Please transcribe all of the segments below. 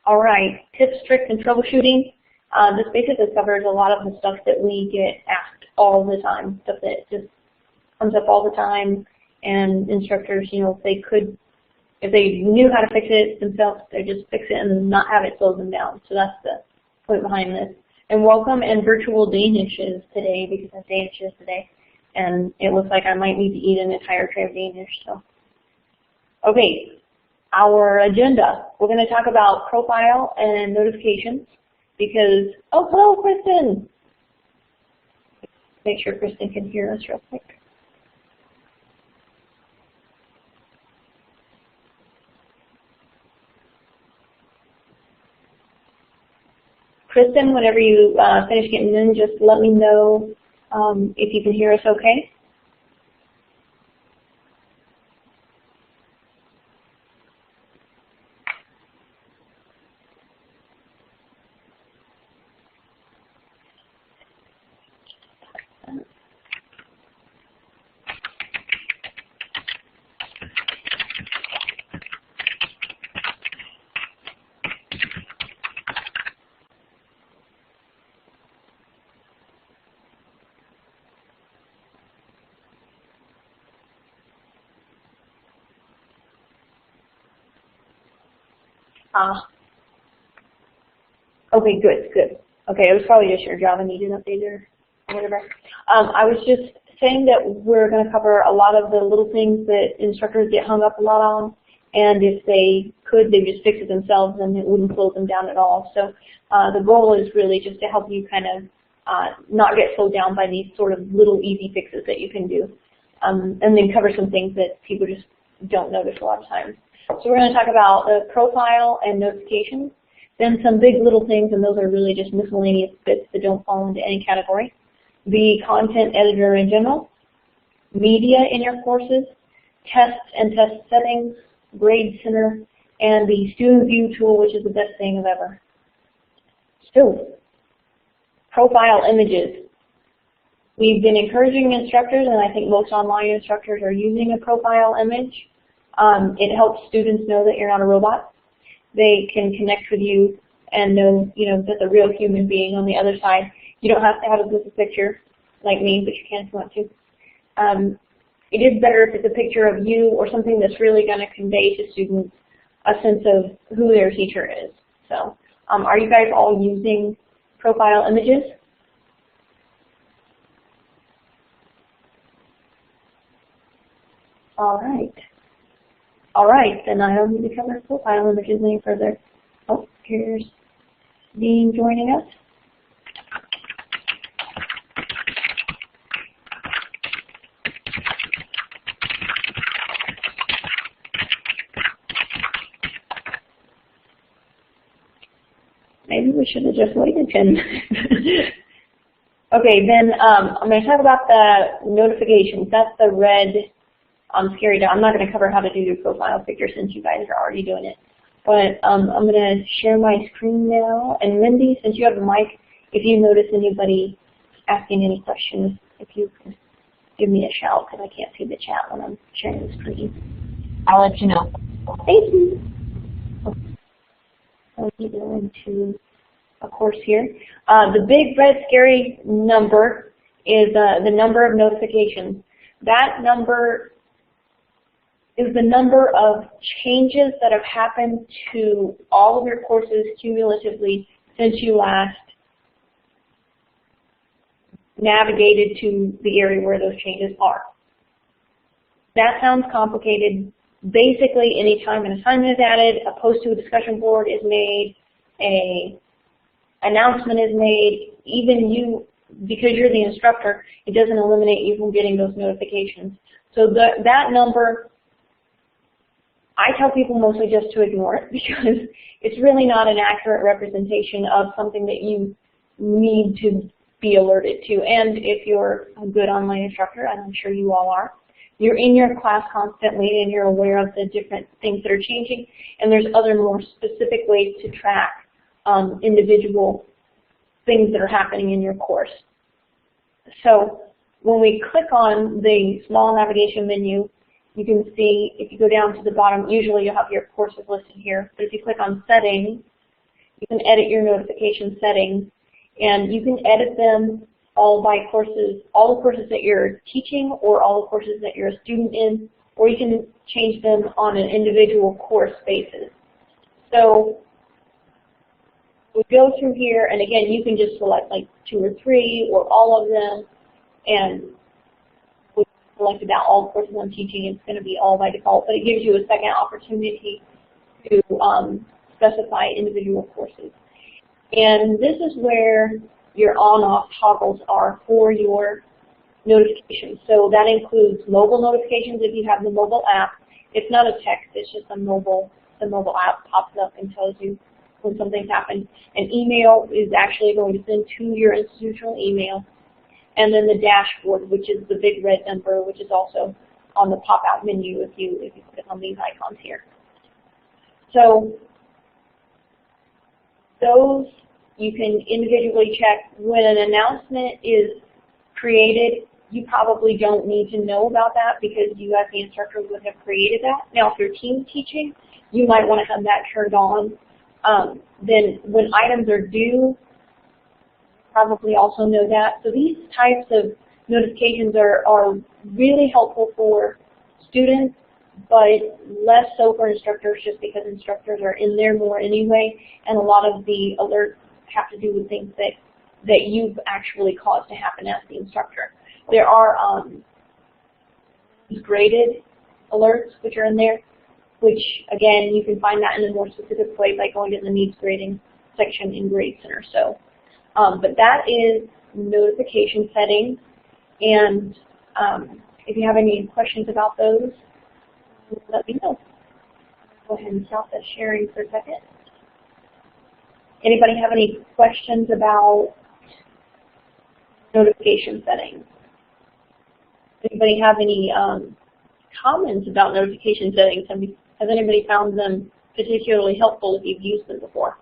All right, tips, tricks, and troubleshooting. This basically covers a lot of the stuff that we get asked all the time, stuff that just comes up all the time, and instructors, you know, if they knew how to fix it themselves, they just fix it and not have it slow them down. So that's the point behind this. And welcome and virtual Danishes today, because it's Danishes today, and it looks like I might need to eat an entire tray of Danish. So, okay. Our agenda, we're going to talk about profile and notifications because, oh, hello, Kristen. Make sure Kristen can hear us real quick. Kristen, whenever you finish getting in, just let me know if you can hear us okay. Okay, good. Okay, it was probably just your Java needed updated or whatever. I was just saying that we're going to cover a lot of the little things that instructors get hung up a lot on, and if they could, they just fix it themselves and it wouldn't slow them down at all. So the goal is really just to help you kind of not get slowed down by these sort of little easy fixes that you can do, and then cover some things that people just don't notice a lot of times. So we're going to talk about the profile and notifications, then some big little things, and those are really just miscellaneous bits that don't fall into any category. The content editor in general, media in your courses, tests and test settings, grade center, and the student view tool, which is the best thing ever. So, profile images. We've been encouraging instructors, and I think most online instructors are using a profile image. It helps students know that you're not a robot. They can connect with you and know, that's a real human being on the other side. You don't have to have a goofy picture like me, but you can if you want to. It is better if it's a picture of you or something that's really going to convey to students a sense of who their teacher is. So, are you guys all using profile images? All right, then I don't need to cover profile images any further. Oh, here's Dean joining us. Maybe we should have just waited 10 minutes. Okay, then I'm going to talk about the notifications. That's the red scary dot. I'm not going to cover how to do your profile picture since you guys are already doing it. But I'm going to share my screen now. And Mindy, since you have the mic, if you notice anybody asking any questions, if you can give me a shout, because I can't see the chat when I'm sharing the screen. I'll let you know. Thank you. I'll go into a course here. The big red scary number is the number of notifications. That number is the number of changes that have happened to all of your courses cumulatively since you last navigated to the area where those changes are. That sounds complicated. Basically, anytime an assignment is added, a post to a discussion board is made, an announcement is made, even you, because you're the instructor, it doesn't eliminate you from getting those notifications. So that number, I tell people mostly just to ignore it because it's really not an accurate representation of something that you need to be alerted to. And if you're a good online instructor, and I'm sure you all are, you're in your class constantly and you're aware of the different things that are changing, and there's other more specific ways to track individual things that are happening in your course. So when we click on the small navigation menu, you can see if you go down to the bottom, usually you'll have your courses listed here, but if you click on settings, You can edit your notification settings, and you can edit them all by courses, all the courses that you're teaching or all the courses that you're a student in, or you can change them on an individual course basis. So we go through here, and again, you can just select like 2 or 3 or all of them, and we selected out all the courses I'm teaching. It's going to be all by default, but it gives you a second opportunity to specify individual courses. And this is where your on-off toggles are for your notifications. So that includes mobile notifications if you have the mobile app. It's not a text, it's just a mobile. The mobile app pops up and tells you when something's happened. An email is actually going to send to your institutional email. And then the dashboard, which is the big red number, which is also on the pop-out menu if you click on these icons here. So those you can individually check. When an announcement is created, you probably don't need to know about that because you as the instructor would have created that. Now, if you're team teaching, you might want to have that turned on. Then when items are due, probably also know that. So these types of notifications are really helpful for students, but less so for instructors just because instructors are in there more anyway, and a lot of the alerts have to do with things that you've actually caused to happen as the instructor. There are graded alerts which are in there, which again you can find that in a more specific way by going to the needs grading section in Grade Center. So, but that is notification settings, and if you have any questions about those, let me know. Go ahead and stop that sharing for a second. Anybody have any questions about notification settings? Anybody have any comments about notification settings? Has anybody found them particularly helpful if you've used them before?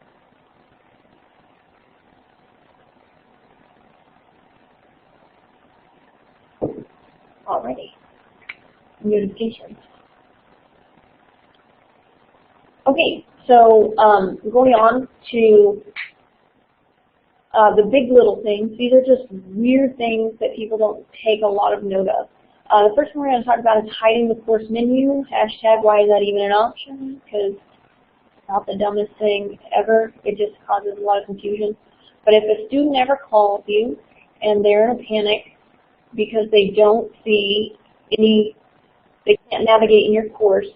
Alrighty. Notifications. Okay, so going on to the big little things. These are just weird things that people don't take a lot of note of. The first one we're going to talk about is hiding the course menu. Hashtag, why is that even an option? Because it's not the dumbest thing ever. It just causes a lot of confusion. But if a student ever calls you and they're in a panic because they don't see they can't navigate in your course,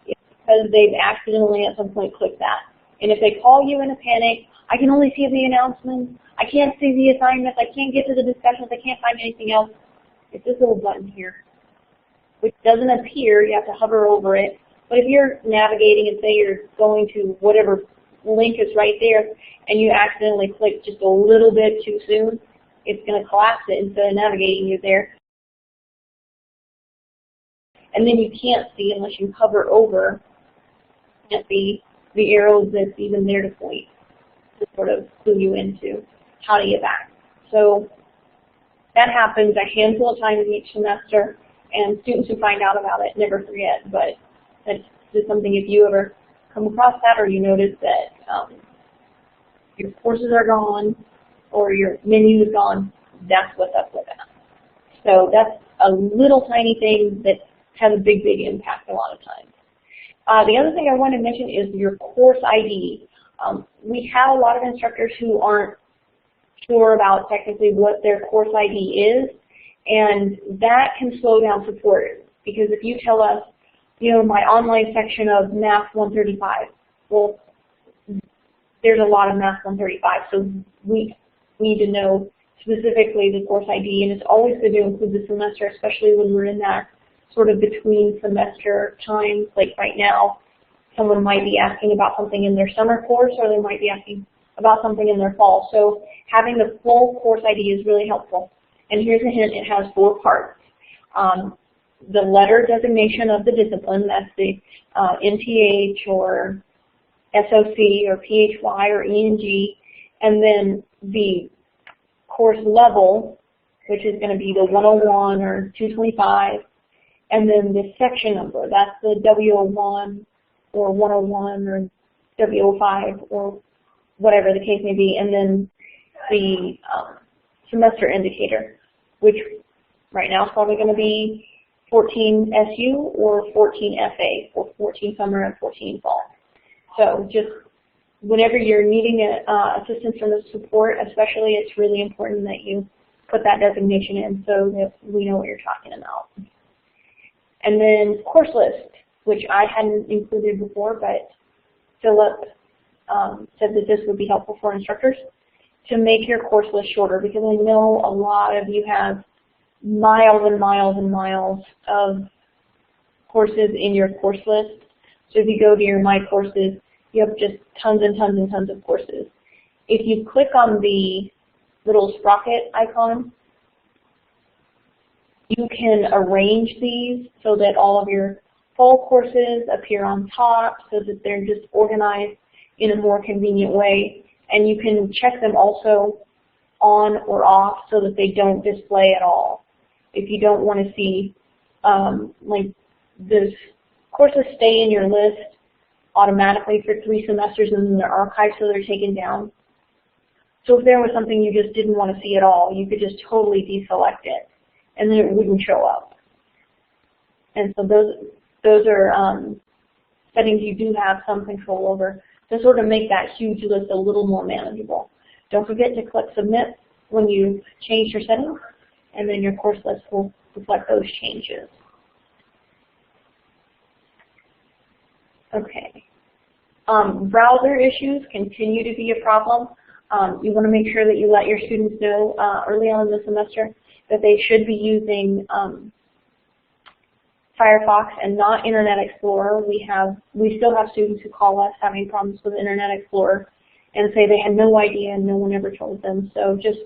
because they've accidentally at some point clicked that. And if they call you in a panic, I can only see the announcements, I can't see the assignments, I can't get to the discussions, I can't find anything else. It's this little button here, which doesn't appear, you have to hover over it. But if you're navigating and say you're going to whatever link is right there, and you accidentally click just a little bit too soon, it's going to collapse it instead of navigating you there. And then you can't see unless you hover over. Can't see the arrows that's even there to point to sort of clue you into how to get back. So that happens a handful of times each semester, and students who find out about it never forget. But that's just something, if you ever come across that or you notice that your courses are gone or your menu is gone, that's what's up with that. So that's a little tiny thing that has a big, big impact a lot of times. The other thing I want to mention is your course ID. We have a lot of instructors who aren't sure about technically what their course ID is, and that can slow down support. Because if you tell us, you know, my online section of Math 135, well, there's a lot of Math 135, so we need to know specifically the course ID, and it's always good to include the semester, especially when we're in that sort of between semester times. Like right now, someone might be asking about something in their summer course, or they might be asking about something in their fall. So having the full course ID is really helpful. And here's a hint, it has 4 parts. The letter designation of the discipline, that's the NTH or SOC or PHY or ENG, and then the course level, which is going to be the 101 or 225, and then the section number, that's the W01 or 101 or W05 or whatever the case may be, and then the semester indicator, which right now is probably going to be 14 SU or 14 FA, or 14 summer and 14 fall. So just whenever you're needing assistance from the support, especially, it's really important that you put that designation in so that we know what you're talking about. And then course list, which I hadn't included before, but Philip said that this would be helpful for instructors to make your course list shorter, because I know a lot of you have miles and miles and miles of courses in your course list. So if you go to your My Courses, you have just tons and tons and tons of courses. If you click on the little sprocket icon, you can arrange these so that all of your fall courses appear on top, so that they're just organized in a more convenient way. And you can check them also on or off so that they don't display at all. If you don't want to see, like, this courses stay in your list automatically for 3 semesters, and then they're archived so they're taken down. So if there was something you just didn't want to see at all, you could just totally deselect it, and then it wouldn't show up. And so those are settings you do have some control over to sort of make that huge list a little more manageable. Don't forget to click Submit when you change your settings, and then your course list will reflect those changes. Okay. Browser issues continue to be a problem. You want to make sure that you let your students know early on in the semester that they should be using Firefox and not Internet Explorer. We still have students who call us having problems with Internet Explorer and say they had no idea and no one ever told them. So just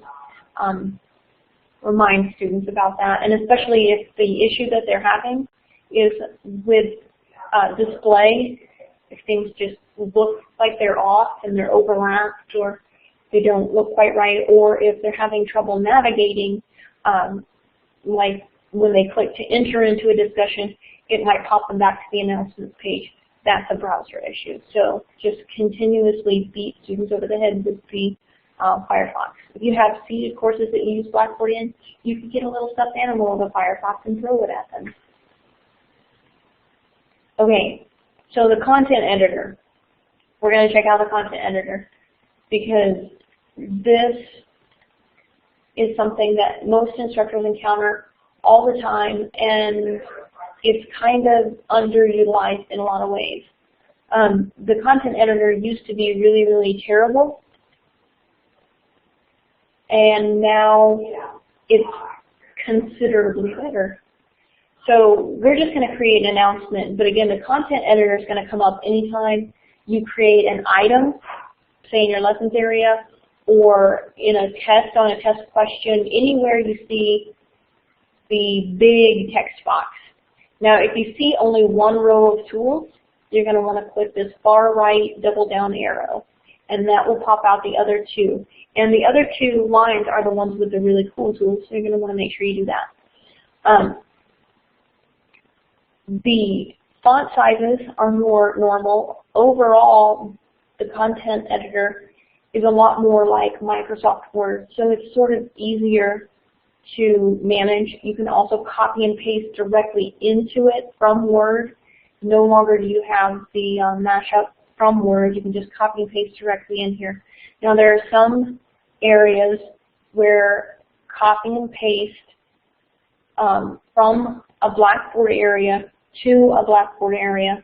remind students about that, and especially if the issue that they're having is with display, if things just look like they're off and they're overlapped, or they don't look quite right, or if they're having trouble navigating, like when they click to enter into a discussion, it might pop them back to the announcements page. That's a browser issue. So just continuously beat students over the head with the Firefox. If you have seated courses that you use Blackboard in, you can get a little stuffed animal of a Firefox and throw it at them. Okay, so the content editor. We're going to check out the content editor, because this is something that most instructors encounter all the time, and it's kind of underutilized in a lot of ways. The content editor used to be really, really terrible, and now it's considerably better. So we're just going to create an announcement, but again, the content editor is going to come up anytime you create an item, say in your lessons area, or in a test, on a test question, anywhere you see the big text box. Now, if you see only one row of tools, you're going to want to click this far right double down arrow, and that will pop out the other 2. And the other 2 lines are the ones with the really cool tools, so you're going to want to make sure you do that. The font sizes are more normal. Overall, the content editor is a lot more like Microsoft Word, so it's sort of easier to manage. You can also copy and paste directly into it from Word. No longer do you have the mashup from Word. You can just copy and paste directly in here. Now, there are some areas where copy and paste from a Blackboard area to a Blackboard area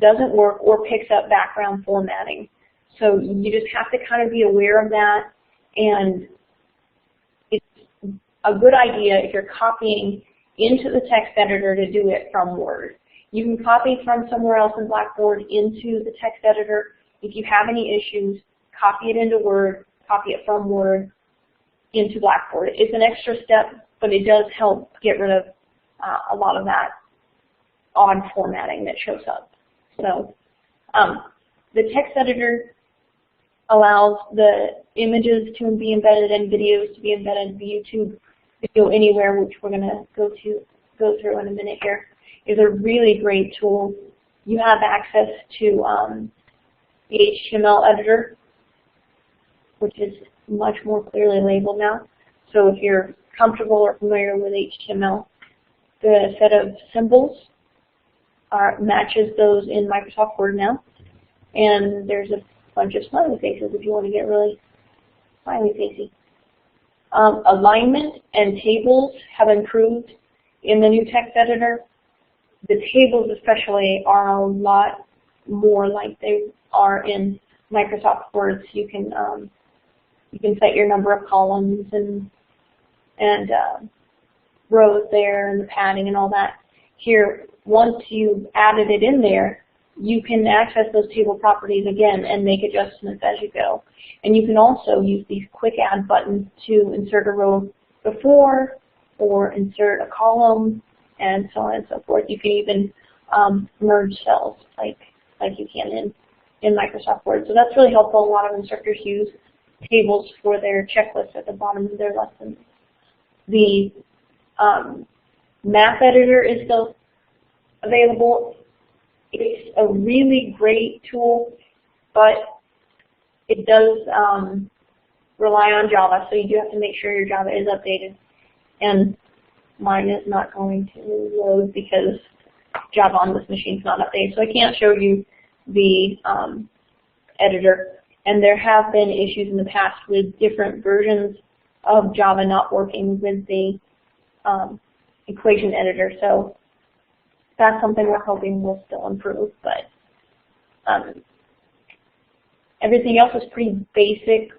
doesn't work or picks up background formatting. So you just have to kind of be aware of that, and it's a good idea if you're copying into the text editor to do it from Word. You can copy from somewhere else in Blackboard into the text editor. If you have any issues, copy it into Word, copy it from Word into Blackboard. It's an extra step, but it does help get rid of a lot of that odd formatting that shows up. So the text editor allows the images to be embedded and videos to be embedded in YouTube Video Anywhere, which we're going to go through in a minute here. Is a really great tool. You have access to the HTML editor, which is much more clearly labeled now. So if you're comfortable or familiar with HTML, the set of symbols matches those in Microsoft Word now. And there's a bunch of smiley faces if you want to get really smiley facey. Alignment and tables have improved in the new text editor. The tables especially are a lot more like they are in Microsoft Word. So you can set your number of columns and rows there and the padding and all that. Here, once you've added it in there, you can access those table properties again and make adjustments as you go. And you can also use these quick add buttons to insert a row before or insert a column and so on and so forth. You can even merge cells like you can in Microsoft Word. So that's really helpful. A lot of instructors use tables for their checklists at the bottom of their lessons. The math editor is still available. It's a really great tool, but it does rely on Java, so you do have to make sure your Java is updated. And mine is not going to load because Java on this machine is not updated, so I can't show you the editor. And there have been issues in the past with different versions of Java not working with the equation editor, so that's something we're hoping will still improve, but everything else is pretty basic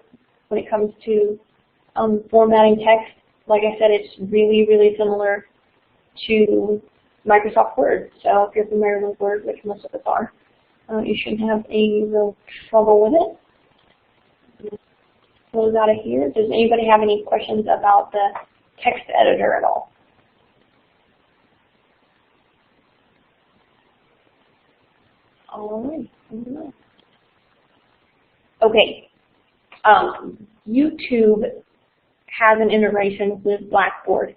when it comes to formatting text. Like I said, it's really, really similar to Microsoft Word. So if you're familiar with Word, which most of us are, you shouldn't have any real trouble with it. Close out of here. Does anybody have any questions about the text editor at all? All right. Okay. YouTube has an integration with Blackboard.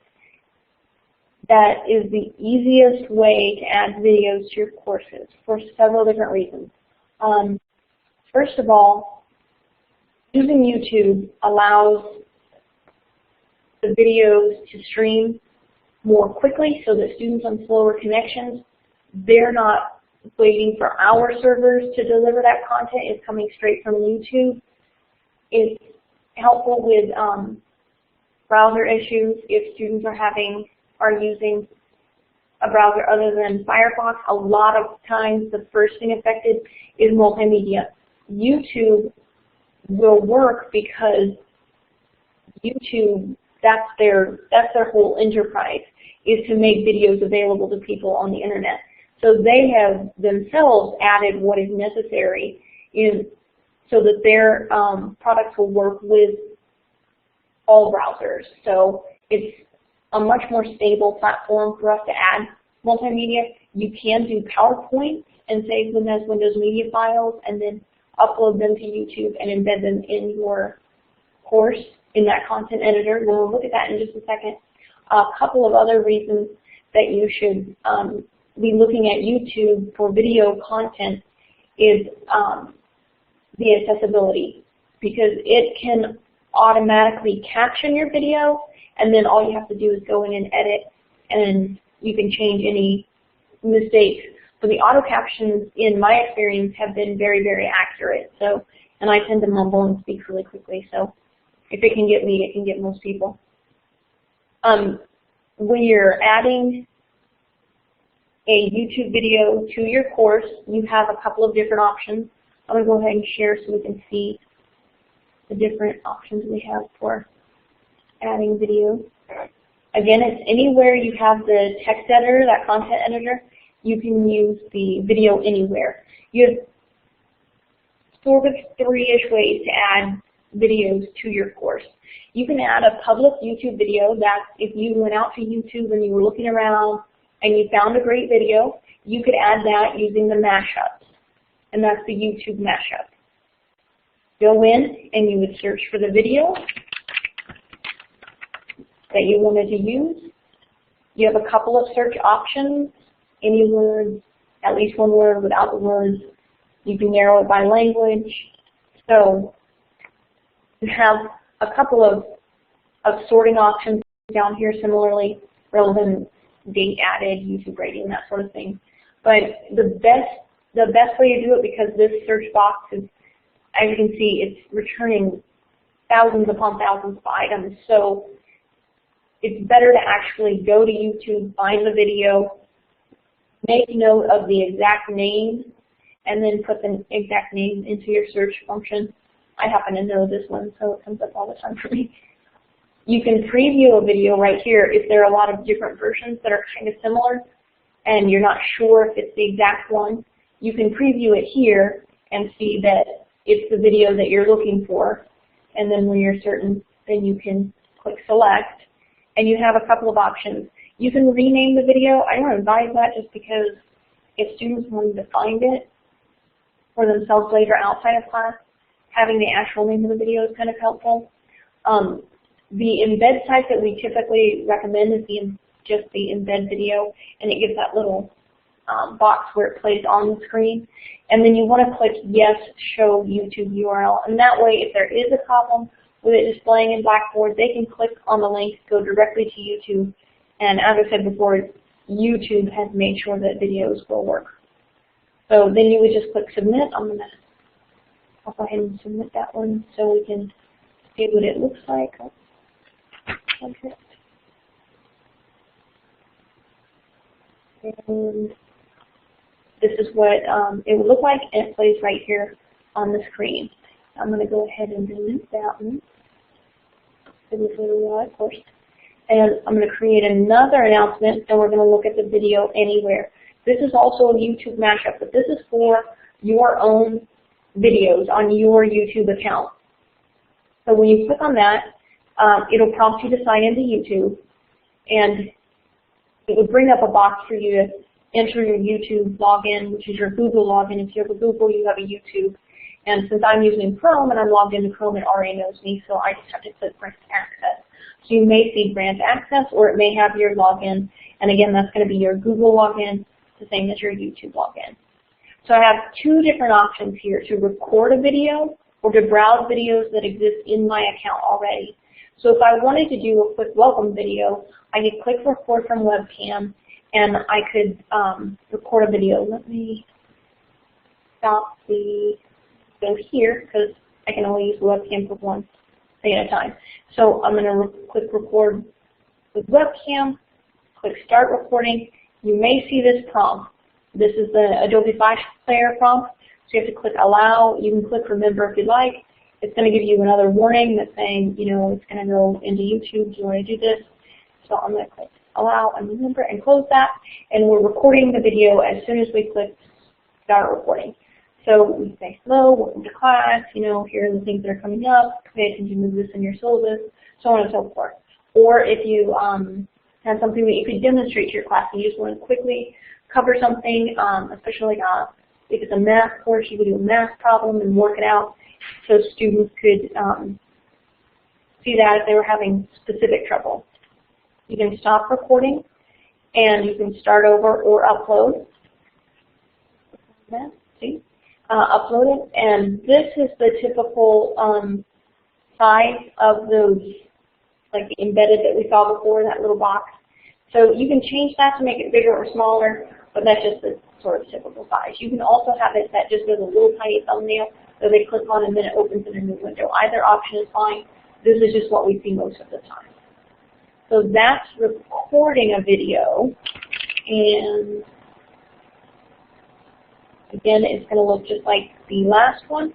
That is the easiest way to add videos to your courses for several different reasons. First of all, using YouTube allows the videos to stream more quickly so that students on slower connections, they're not waiting for our servers to deliver that content. It's coming straight from YouTube. It's helpful with browser issues. If students are using a browser other than Firefox, a lot of times the first thing affected is multimedia. YouTube will work because YouTube, that's their whole enterprise, is to make videos available to people on the internet. So they have themselves added what is necessary so that their products will work with all browsers. So it's a much more stable platform for us to add multimedia. You can do PowerPoints and save them as Windows Media files and then upload them to YouTube and embed them in your course in that content editor. We'll look at that in just a second. A couple of other reasons that you should be looking at YouTube for video content is the accessibility, because it can automatically caption your video, and then all you have to do is go in and edit, and you can change any mistakes. But the auto captions, in my experience, have been very, very accurate. So, and I tend to mumble and speak really quickly. So, if it can get me, it can get most people. When you're adding a YouTube video to your course, you have a couple of different options. I'm going to go ahead and share so we can see the different options we have for adding video. Again, it's anywhere you have the text editor, that content editor, you can use the video anywhere. You have sort of three-ish ways to add videos to your course. You can add a public YouTube video that if you went out to YouTube and you were looking around and you found a great video, you could add that using the mashups, and that's the YouTube mashup. Go in and you would search for the video that you wanted to use. You have a couple of search options, any words, at least one word without the words, You can narrow it by language. So you have a couple of sorting options down here similarly, relevant, date added, YouTube rating, that sort of thing. But the best way to do it, because this search box is, as you can see, it's returning thousands upon thousands of items. So it's better to actually go to YouTube, find the video, make note of the exact name, and then put the exact name into your search function. I happen to know this one, so it comes up all the time for me. You can preview a video right here if there are a lot of different versions that are kind of similar and you're not sure if it's the exact one. You can preview it here and see that it's the video that you're looking for. And then when you're certain, then you can click select. And you have a couple of options. You can rename the video. I don't advise that just because if students wanted to find it for themselves later outside of class, having the actual name of the video is kind of helpful. The embed type that we typically recommend is just the embed video, and it gives that little box where it plays on the screen. And then you want to click yes, show YouTube URL. And that way, if there is a problem with it displaying in Blackboard, they can click on the link, go directly to YouTube. And as I said before, YouTube has made sure that videos will work. So then you would just click submit. I'll go ahead and submit that one so we can see what it looks like. Okay. And this is what it would look like, and it plays right here on the screen. I'm going to go ahead and delete that one. Delete a little while, of course. And I'm going to create another announcement, and we're going to look at the video anywhere. This is also a YouTube mashup, but this is for your own videos on your YouTube account. So when you click on that, it'll prompt you to sign into YouTube, and it would bring up a box for you to enter your YouTube login, which is your Google login. If you have a Google, you have a YouTube. And since I'm using Chrome and I'm logged into Chrome, it already knows me, so I just have to click grant access. So you may see grant access, or it may have your login. And again, that's going to be your Google login, the same as your YouTube login. So I have two different options here, to record a video or to browse videos that exist in my account already. So if I wanted to do a quick welcome video, I could click record from webcam, and I could record a video. Let me stop the go here because I can only use the webcam for one thing at a time. So I'm going to click record with webcam, click start recording. You may see this prompt. This is the Adobe Flash Player prompt. So you have to click allow. You can click remember if you'd like. It's going to give you another warning that's saying, you know, it's going to go into YouTube. Do you want to do this? So I'm going to click allow and remember and close that. And we're recording the video as soon as we click start recording. So we say hello, welcome to class, you know, here are the things that are coming up, pay attention to this in your syllabus, so on and so forth. Or if you have something that you could demonstrate to your class and you just want to quickly cover something, especially if it's a math course, you could do a math problem and work it out so students could see that if they were having specific trouble. You can stop recording and you can start over or upload. See? Upload it, and this is the typical size of those, like the embedded that we saw before, that little box. So you can change that to make it bigger or smaller, but that's just the sort of typical size. You can also have it that just does a little tiny thumbnail that they click on and then it opens in a new window. Either option is fine. This is just what we see most of the time. So that's recording a video, and again, it's going to look just like the last one,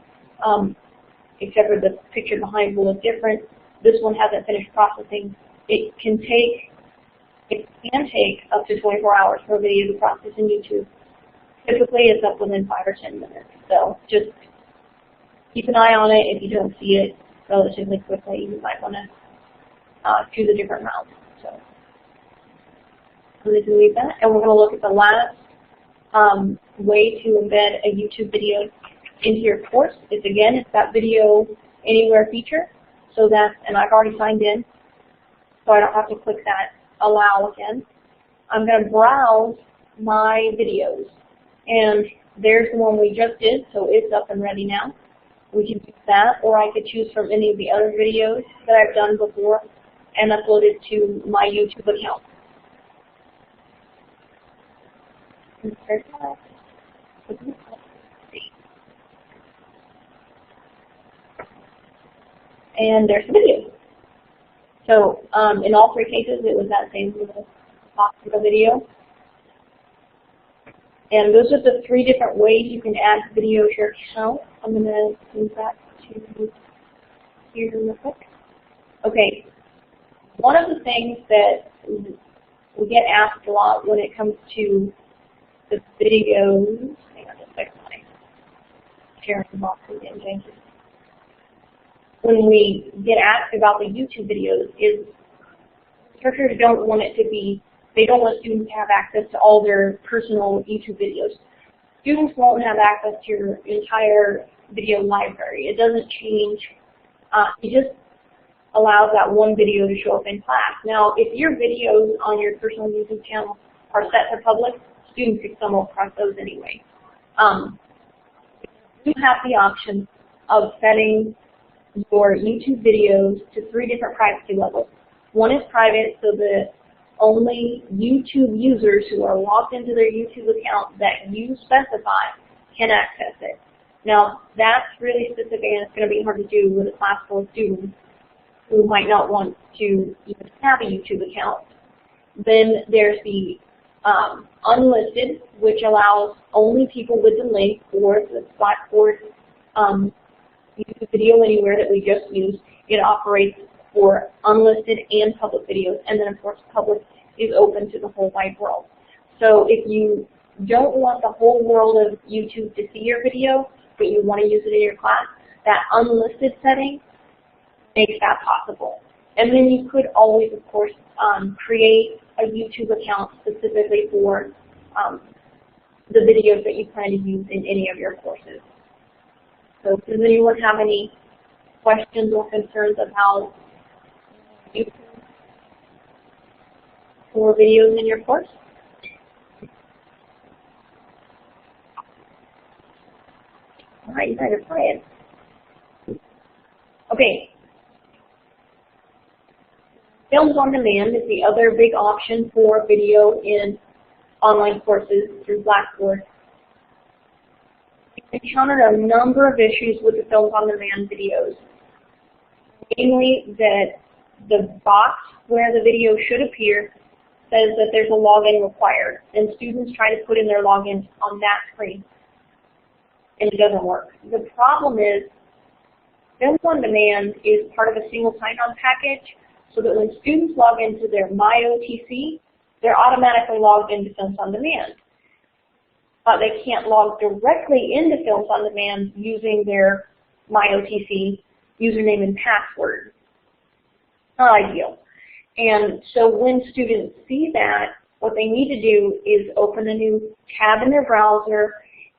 except for the picture behind will look different. This one hasn't finished processing. It can take up to 24 hours for a video to process in YouTube. Typically, it's up within 5 or 10 minutes. So just keep an eye on it. If you don't see it relatively quickly, you might want to choose a different route. So I'm going to delete that, and we're going to look at the last way to embed a YouTube video into your course. It's that video anywhere feature. So and I've already signed in, so I don't have to click that allow again. I'm going to browse my videos, and There's the one we just did, so it's up and ready now. We can use that, or I could choose from any of the other videos that I've done before and upload it to my YouTube account. And there's the video. So in all three cases, it was that same little box of the video. And those are the three different ways you can add video to your account. I'm going to move that to here real quick. Okay, one of the things that we get asked a lot when it comes to the videos, hang on just a second, my sharing box is getting changed. When we get asked about the YouTube videos is instructors don't want it to be, they don't want students to have access to all their personal YouTube videos. Students won't have access to your entire video library. It doesn't change. It just allows that one video to show up in class. Now, if your videos on your personal YouTube channel are set to public, students can stumble across those anyway. You have the option of setting your YouTube videos to 3 different privacy levels. One is private, so that only YouTube users who are logged into their YouTube account that you specify can access it. Now, that's really specific, and it's going to be hard to do with a class full of students who might not want to even have a YouTube account. Then there's the unlisted, which allows only people with the link or the Blackboard YouTube Video Anywhere that we just used. It operates for unlisted and public videos, and then of course public is open to the whole wide world. So if you don't want the whole world of YouTube to see your video, but you want to use it in your class, that unlisted setting makes that possible. And then you could always, of course, create a YouTube account specifically for the videos that you plan to use in any of your courses. So does anyone have any questions or concerns about YouTube for videos in your course? All right, you guys are quiet. Okay. Films on demand is the other big option for video in online courses through Blackboard. We've encountered a number of issues with the films on demand videos. Namely that the box where the video should appear says that there's a login required, and students try to put in their login on that screen, and it doesn't work. The problem is Films on Demand is part of a single sign-on package, so that when students log into their MyOTC, they're automatically logged into Films on Demand. But they can't log directly into Films on Demand using their MyOTC username and password. Not ideal. And so when students see that, what they need to do is open a new tab in their browser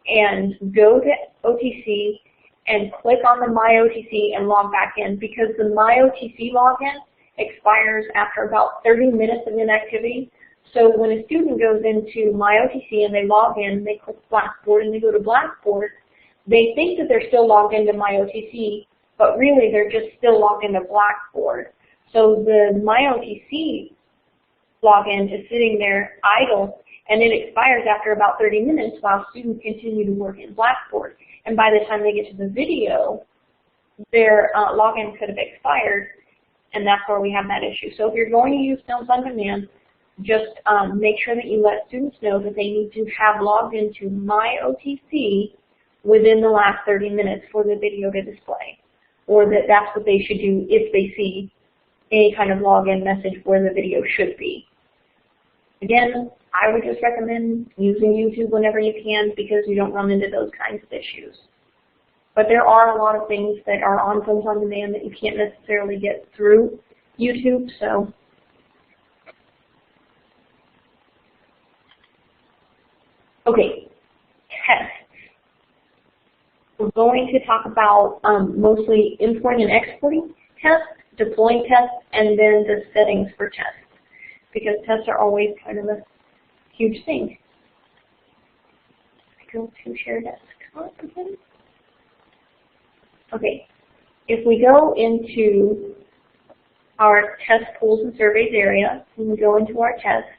and go to OTC and click on the MyOTC and log back in, because the MyOTC login expires after about 30 minutes of inactivity. So when a student goes into MyOTC and they log in, they click Blackboard and they go to Blackboard, they think that they're still logged into MyOTC, but really they're just still logged into Blackboard. So the MyOTC login is sitting there idle, and it expires after about 30 minutes while students continue to work in Blackboard. And by the time they get to the video, their login could have expired, and that's where we have that issue. So if you're going to use Films on Demand, just make sure that you let students know that they need to have logged into MyOTC within the last 30 minutes for the video to display, or that that's what they should do if they see any kind of login message where the video should be. Again, I would just recommend using YouTube whenever you can, because you don't run into those kinds of issues. But there are a lot of things that are on Films on Demand that you can't necessarily get through YouTube, so. Okay, tests. We're going to talk about mostly importing and exporting tests, deploying tests, and then the settings for tests, because tests are always kind of a huge thing. go to share desktop again. Okay, if we go into our test pools and surveys area, and we go into our tests,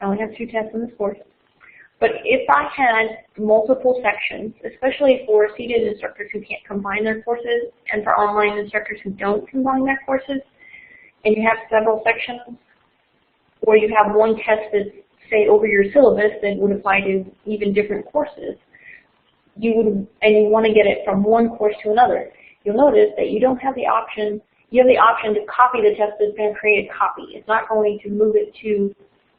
I only have 2 tests in this course, but if I had multiple sections, especially for seated instructors who can't combine their courses, and for online instructors who don't combine their courses, and you have several sections, or you have one test that's, say, over your syllabus that would apply to even different courses, and you want to get it from one course to another, you'll notice that you don't have the option, you have the option to copy the test that's going to create a copy. It's not going to move it to,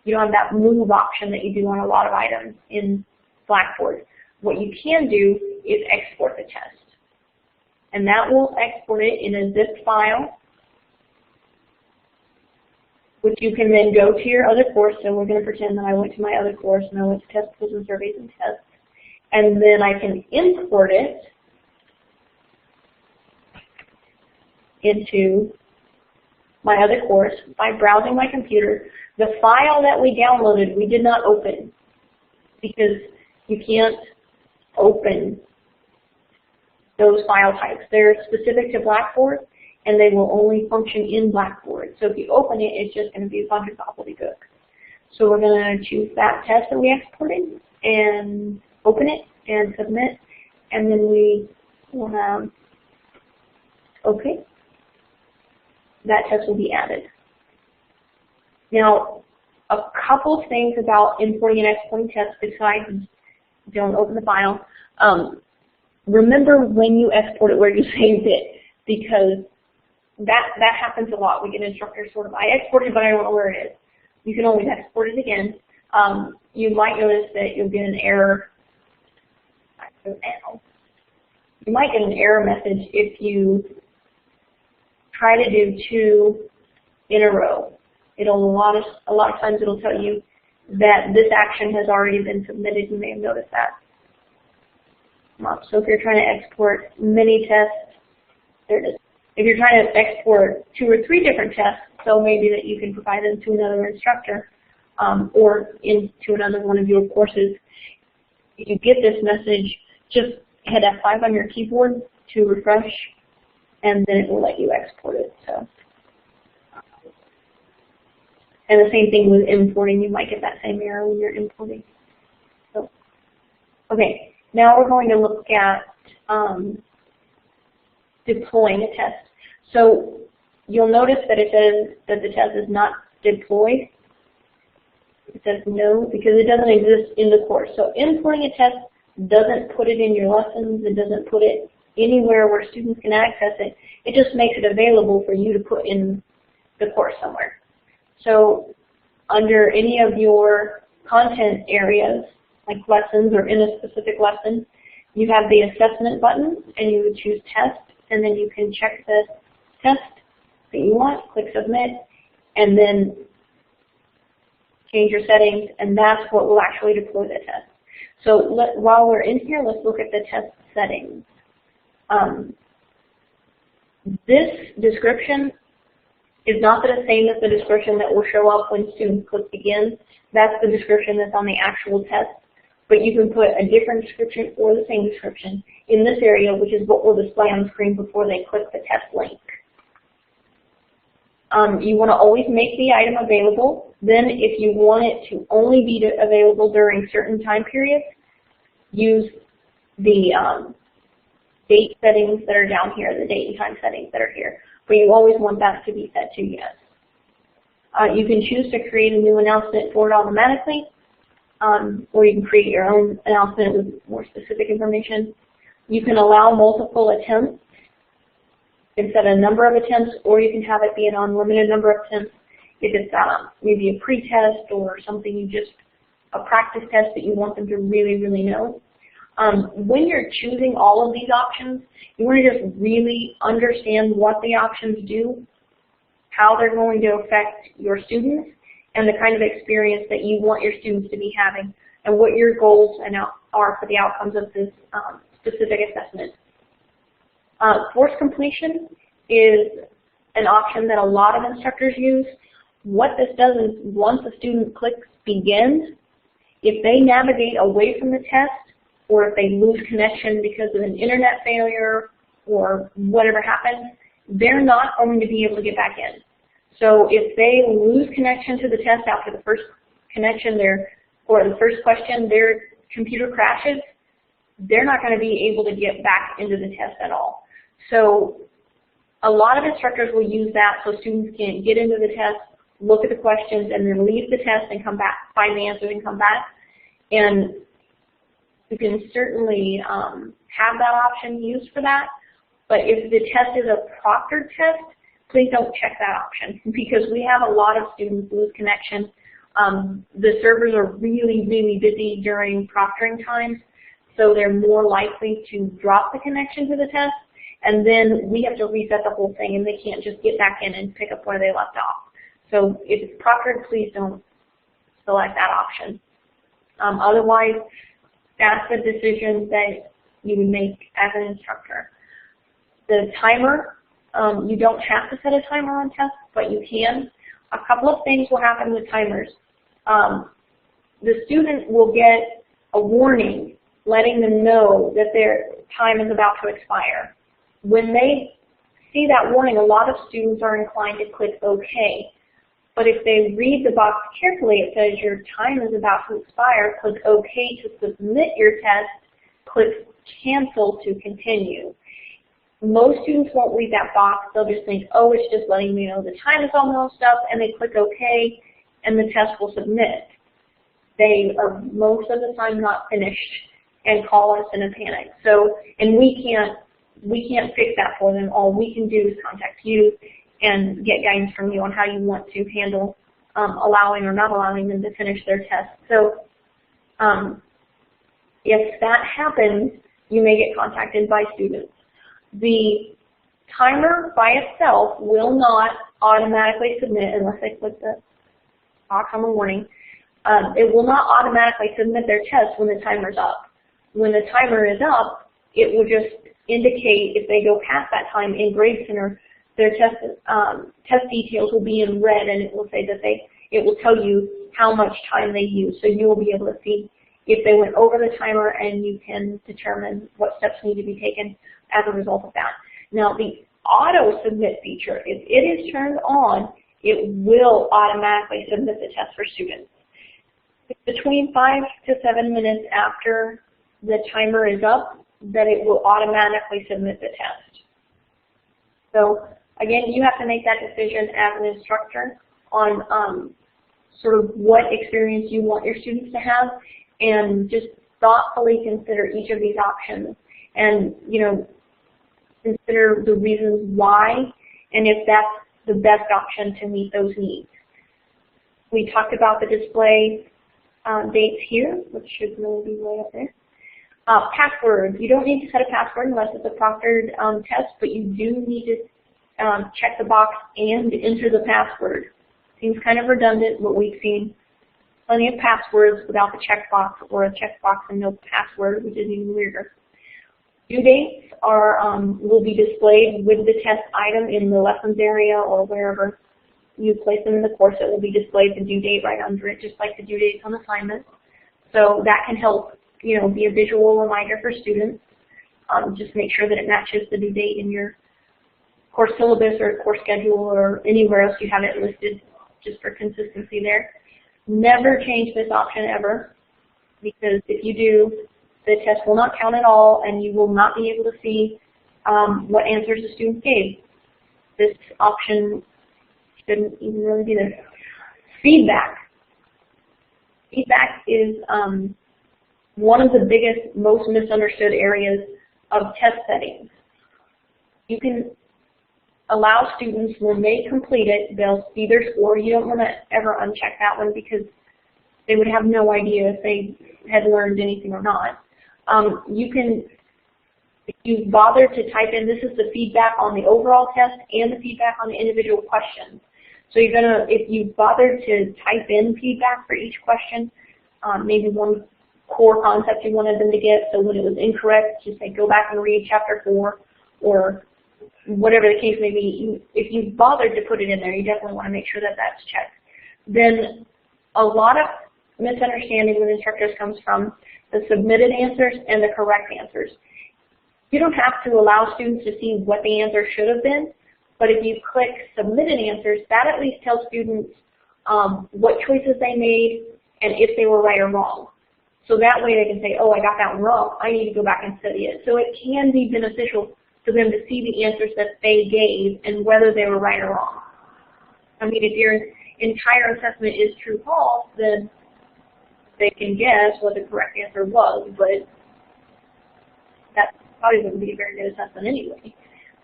you don't have that move option that you do on a lot of items in Blackboard. What you can do is export the test. And that will export it in a zip file, which you can then go to your other course. So we're going to pretend that I went to my other course and I went to test pools and surveys and tests. And then I can import it into my other course by browsing my computer. The file that we downloaded, we did not open because you can't open those file types. They're specific to Blackboard and they will only function in Blackboard. So if you open it, it's just going to be a bunch of gobbledygook. So we're going to choose that test that we exported and open it and submit, and then we will have, okay, that test will be added. Now, a couple of things about importing and exporting tests besides don't open the file. Remember when you export it where you saved it, because that happens a lot. We get instructors sort of, I exported but I don't know where it is. You can always export it again. You might notice that you'll get an error. You might get an error message if you try to do 2 in a row. A lot of times it'll tell you that this action has already been submitted. You may have noticed that. So if you're trying to export many tests, there it is. If you're trying to export 2 or 3 different tests, so maybe that you can provide them to another instructor or into another one of your courses, if you get this message, just hit F5 on your keyboard to refresh, and then it will let you export it. So, and the same thing with importing. You might get that same error when you're importing. So, okay, now we're going to look at deploying a test. So you'll notice that it says that the test is not deployed. It says no because it doesn't exist in the course. So importing a test doesn't put it in your lessons. It doesn't put it anywhere where students can access it. It just makes it available for you to put in the course somewhere. So under any of your content areas, like lessons or in a specific lesson, you have the assessment button and you would choose test, and then you can check the test that you want, click submit, and then change your settings, and that's what will actually deploy the test. So while we're in here, let's look at the test settings. This description is not the same as the description that will show up when students click begin. That's the description that's on the actual test, but you can put a different description or the same description in this area, which is what will display on the screen before they click the test link. You want to always make the item available. Then if you want it to only be available during certain time periods, use the date settings that are down here, the date and time settings that are here. But you always want that to be set to yes. You can choose to create a new announcement for it automatically, or you can create your own announcement with more specific information. You can allow multiple attempts. You can set a number of attempts, or you can have it be an unlimited number of attempts if it's maybe a pre-test or something a practice test that you want them to really, really know. When you're choosing all of these options, you want to just really understand what the options do, how they're going to affect your students, and the kind of experience that you want your students to be having, and what your goals are for the outcomes of this specific assessment. Forced completion is an option that a lot of instructors use. What this does is once a student clicks begin, If they navigate away from the test, or if they lose connection because of an internet failure or whatever happens, they're not going to be able to get back in. So if they lose connection to the test after the first connection, or the first question, their computer crashes, they're not going to be able to get back into the test at all. So a lot of instructors will use that so students can get into the test, look at the questions, and then leave the test and come back, find the answers and come back. And you can certainly have that option used for that. But if the test is a proctored test, please don't check that option, because we have a lot of students lose connection. The servers are really, really busy during proctoring times, so they're more likely to drop the connection to the test, and then we have to reset the whole thing, and they can't just get back in and pick up where they left off. So if it's proctored, please don't select that option. Otherwise, that's a decision that you would make as an instructor. The timer, you don't have to set a timer on tests, but you can. A couple of things will happen with timers. The student will get a warning letting them know that their time is about to expire. When they see that warning, a lot of students are inclined to click OK. But if they read the box carefully, it says your time is about to expire, click OK to submit your test, click Cancel to continue. Most students won't read that box. They'll just think, oh, it's just letting me know the time is almost up, and they click OK, and the test will submit. They are most of the time not finished and call us in a panic. So, and we can't fix that for them. All we can do is contact you and get guidance from you on how you want to handle allowing or not allowing them to finish their test. So if that happens, you may get contacted by students. The timer by itself will not automatically submit unless they click the box on the warning. It will not automatically submit their test when the timer's up. When the timer is up, it will just indicate if they go past that time in Grade Center, their test details will be in red, and it will say that it will tell you how much time they used. So you will be able to see if they went over the timer, and you can determine what steps need to be taken as a result of that. Now, the auto submit feature, if it is turned on, it will automatically submit the test for students. Between 5 to 7 minutes after the timer is up, that it will automatically submit the test. So again, you have to make that decision as an instructor on sort of what experience you want your students to have, and just thoughtfully consider each of these options, and consider the reasons why, and if that's the best option to meet those needs. We talked about the display dates here, which should really be way up there. Password. You don't need to set a password unless it's a proctored test, but you do need to check the box and enter the password. Seems kind of redundant, but we've seen plenty of passwords without the checkbox, or a checkbox and no password, which is even weirder. Due dates will be displayed with the test item in the lessons area, or wherever you place them in the course. It will be displayed the due date right under it, just like the due dates on assignments. So that can help, be a visual reminder for students. Just make sure that it matches the due date in your course syllabus or course schedule or anywhere else you have it listed, just for consistency there. Never change this option ever, because if you do, the test will not count at all, and you will not be able to see what answers the students gave. This option shouldn't even really be there. Feedback. Feedback is one of the biggest, most misunderstood areas of test settings. You can allow students, when they complete it, they'll see their score. You don't want to ever uncheck that one, because they would have no idea if they had learned anything or not. If you bother to type in, this is the feedback on the overall test and the feedback on the individual questions. So if you bother to type in feedback for each question, maybe one core concept you wanted them to get, so when it was incorrect, just say go back and read chapter 4, or whatever the case may be. If you bothered to put it in there, you definitely want to make sure that that's checked. Then a lot of misunderstanding with instructors comes from the submitted answers and the correct answers. You don't have to allow students to see what the answer should have been, but if you click submitted answers, that at least tells students what choices they made and if they were right or wrong. So that way they can say, oh, I got that one wrong, I need to go back and study it. So it can be beneficial for them to see the answers that they gave and whether they were right or wrong. I mean, if your entire assessment is true-false, then they can guess what the correct answer was, but that probably wouldn't be a very good assessment anyway.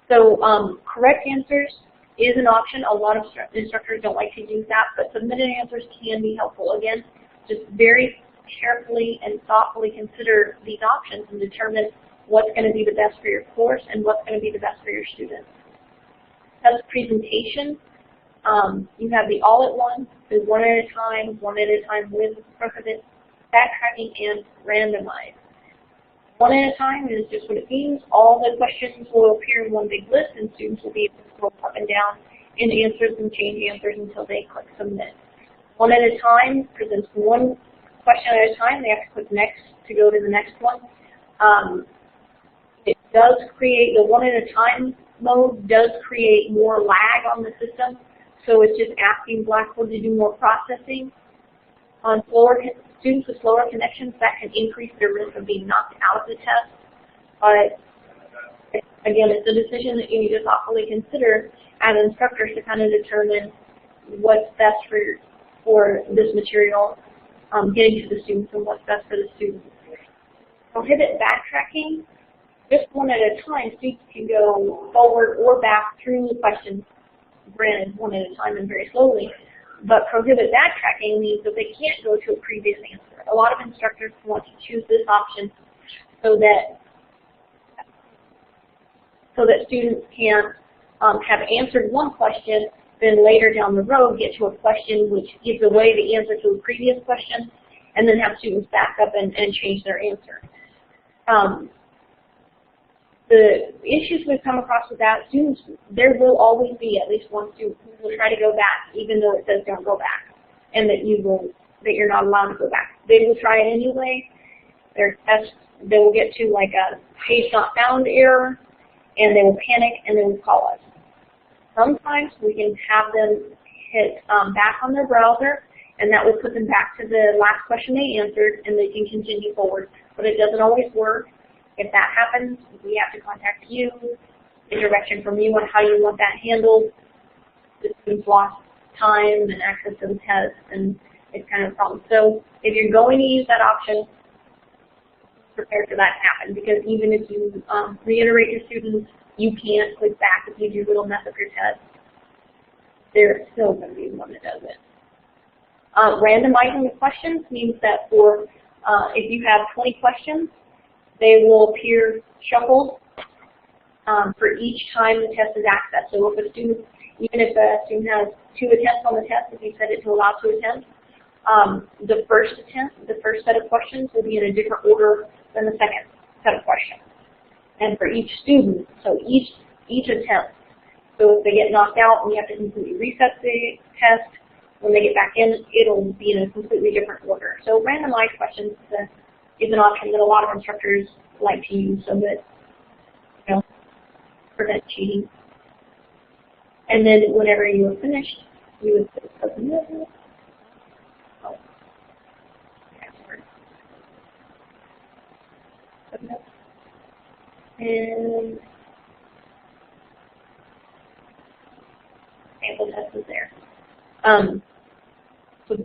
So correct answers is an option. A lot of instructors don't like to use that, but submitted answers can be helpful. Again, just very carefully and thoughtfully consider these options and determine what's going to be the best for your course and what's going to be the best for your students. As presentation, you have the all-at-once, the one at a time with prohibit, backtracking, and randomize. One at a time is just what it means. All the questions will appear in one big list, and students will be able to scroll up and down in answers and change answers until they click submit. One at a time presents one question at a time. They have to click next to go to the next one. It does create, the one at a time mode does create more lag on the system, so it's just asking Blackboard to do more processing. On students with slower connections, that can increase their risk of being knocked out of the test. But again, it's a decision that you need to thoughtfully consider as instructors to kind of determine what's best for this material, getting to the students and what's best for the students. Prohibit backtracking. Just one at a time, students can go forward or back through the questions, granted one at a time and very slowly. But prohibit backtracking means that they can't go to a previous answer. A lot of instructors want to choose this option so that students can have answered one question, then later down the road get to a question which gives away the answer to a previous question, and then have students back up and change their answer. The issues we've come across with that, students, there will always be at least one student who will try to go back, even though it says don't go back, and that you're not allowed to go back. They will try it anyway. They will get to like a page not found error, and they will panic and they will call us. Sometimes we can have them hit back on their browser, and that will put them back to the last question they answered, and they can continue forward. But it doesn't always work. If that happens, we have to contact you, get direction from you on how you want that handled. The students lost time and access to the test, and it's kind of a problem. So if you're going to use that option, prepare for that to happen, because even if you reiterate to students, you can't click back if you do little mess up your test. There's still going to be one that does it. Randomizing the questions means that for if you have 20 questions, they will appear shuffled for each time the test is accessed. So if a student, even if a student has 2 attempts on the test, if you set it to allow 2 attempts, the first set of questions will be in a different order than the second set of questions. And for each student, so each attempt. So if they get knocked out and you have to completely reset the test, when they get back in, it'll be in a completely different order. So randomized questions is an option that a lot of instructors like to use so that, prevent cheating. And then whenever you are finished, you would put submit. Oh, password. Submit. And sample test is there. So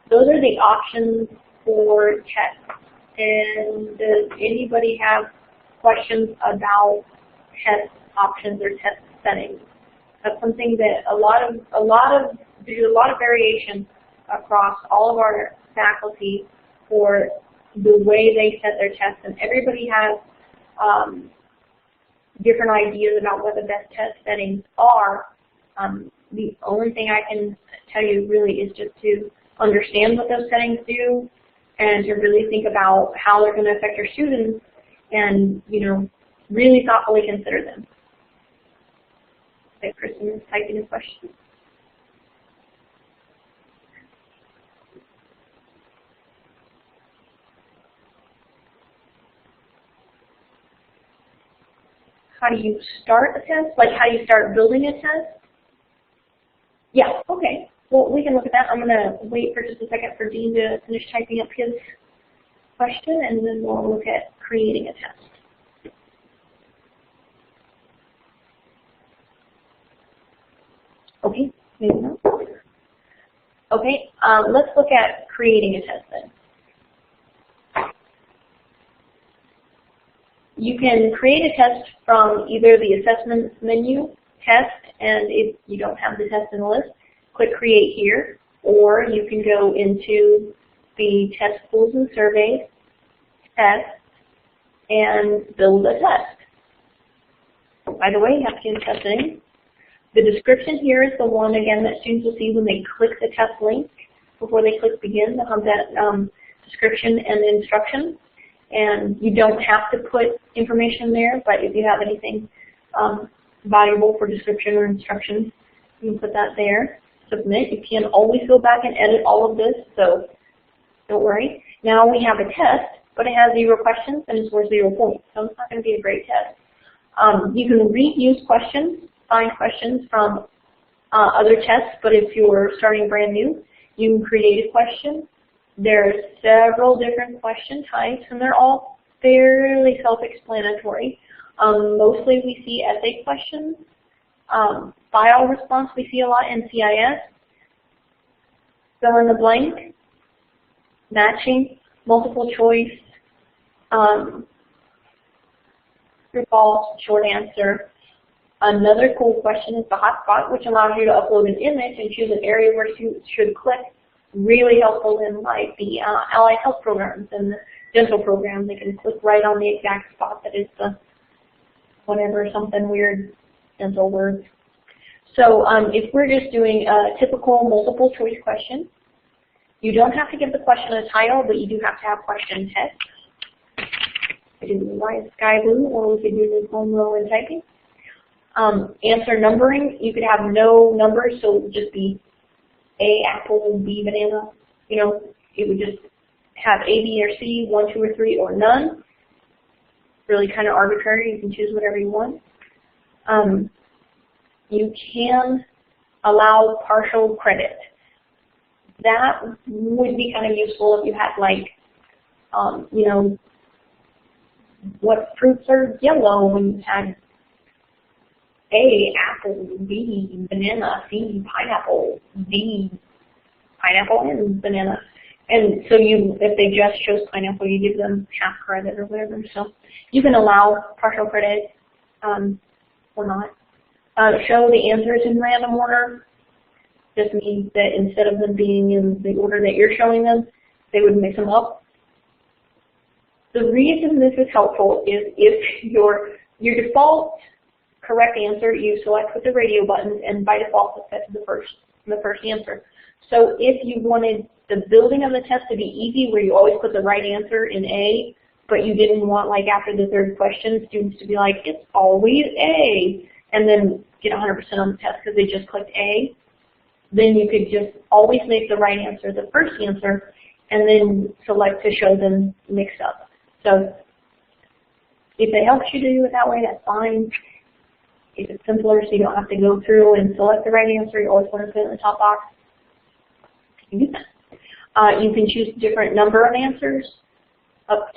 those are the options for tests. And does anybody have questions about test options or test settings? That's something that there's a lot of variation across all of our faculty for the way they set their tests, and everybody has different ideas about what the best test settings are. The only thing I can tell you really is just to understand what those settings do and to really think about how they're going to affect your students and, really thoughtfully consider them. Okay, Kristen is typing a question. how do you start a test, like how you start building a test? Yeah, okay. Well, we can look at that. I'm going to wait for just a second for Dean to finish typing up his question, and then we'll look at creating a test. Okay, maybe not. Okay, let's look at creating a test then. You can create a test from either the assessment menu, test, and if you don't have the test in the list, click create here, or you can go into the test pools and surveys, test, and build a test. By the way, you have to get a test name. The description here is the one, again, that students will see when they click the test link. Before they click begin, they'll have that description and instruction. And you don't have to put information there, but if you have anything valuable for description or instructions, you can put that there. Submit. You can always go back and edit all of this, so don't worry. Now we have a test, but it has 0 questions and it's worth 0 points, so it's not going to be a great test. You can reuse questions, find questions from other tests, but if you're starting brand new, you can create a question. There's several different question types, and they're all fairly self-explanatory. Mostly we see essay questions. File response we see a lot in CIS. Fill in the blank, matching, multiple choice, true, false, short answer. Another cool question is the hotspot, which allows you to upload an image and choose an area where you should click. Really helpful in like the allied health programs and the dental program. They can click right on the exact spot that is the whatever, something weird dental word. So if we're just doing a typical multiple choice question, you don't have to give the question a title, but you do have to have question text. We could do why is sky blue, or we could do this home row and typing. Answer numbering, you could have no numbers, so it would just be A, apple, B, banana. You know, it would just have A, B, or C, 1, 2, or 3, or none. Really kind of arbitrary. You can choose whatever you want. You can allow partial credit. That would be kind of useful if you had like, you know, what fruits are yellow, and you had A, apple, B, banana, C, pineapple, D, pineapple and banana. And so if they just chose pineapple, you give them half credit or whatever. So you can allow partial credit or not. Show the answers in random order. Just means that instead of them being in the order that you're showing them, they would mix them up. The reason this is helpful is if your default correct answer you select with the radio buttons, and by default it's set to the first answer. So if you wanted the building of the test to be easy, where you always put the right answer in A, but you didn't want, like after the third question, students to be like, it's always A, and then get 100% on the test because they just clicked A, then you could just always make the right answer the first answer, and then select to show them mixed up. So if it helps you to do it that way, that's fine. If it's simpler so you don't have to go through and select the right answer, you always want to put it in the top box, you can do that. You can choose a different number of answers.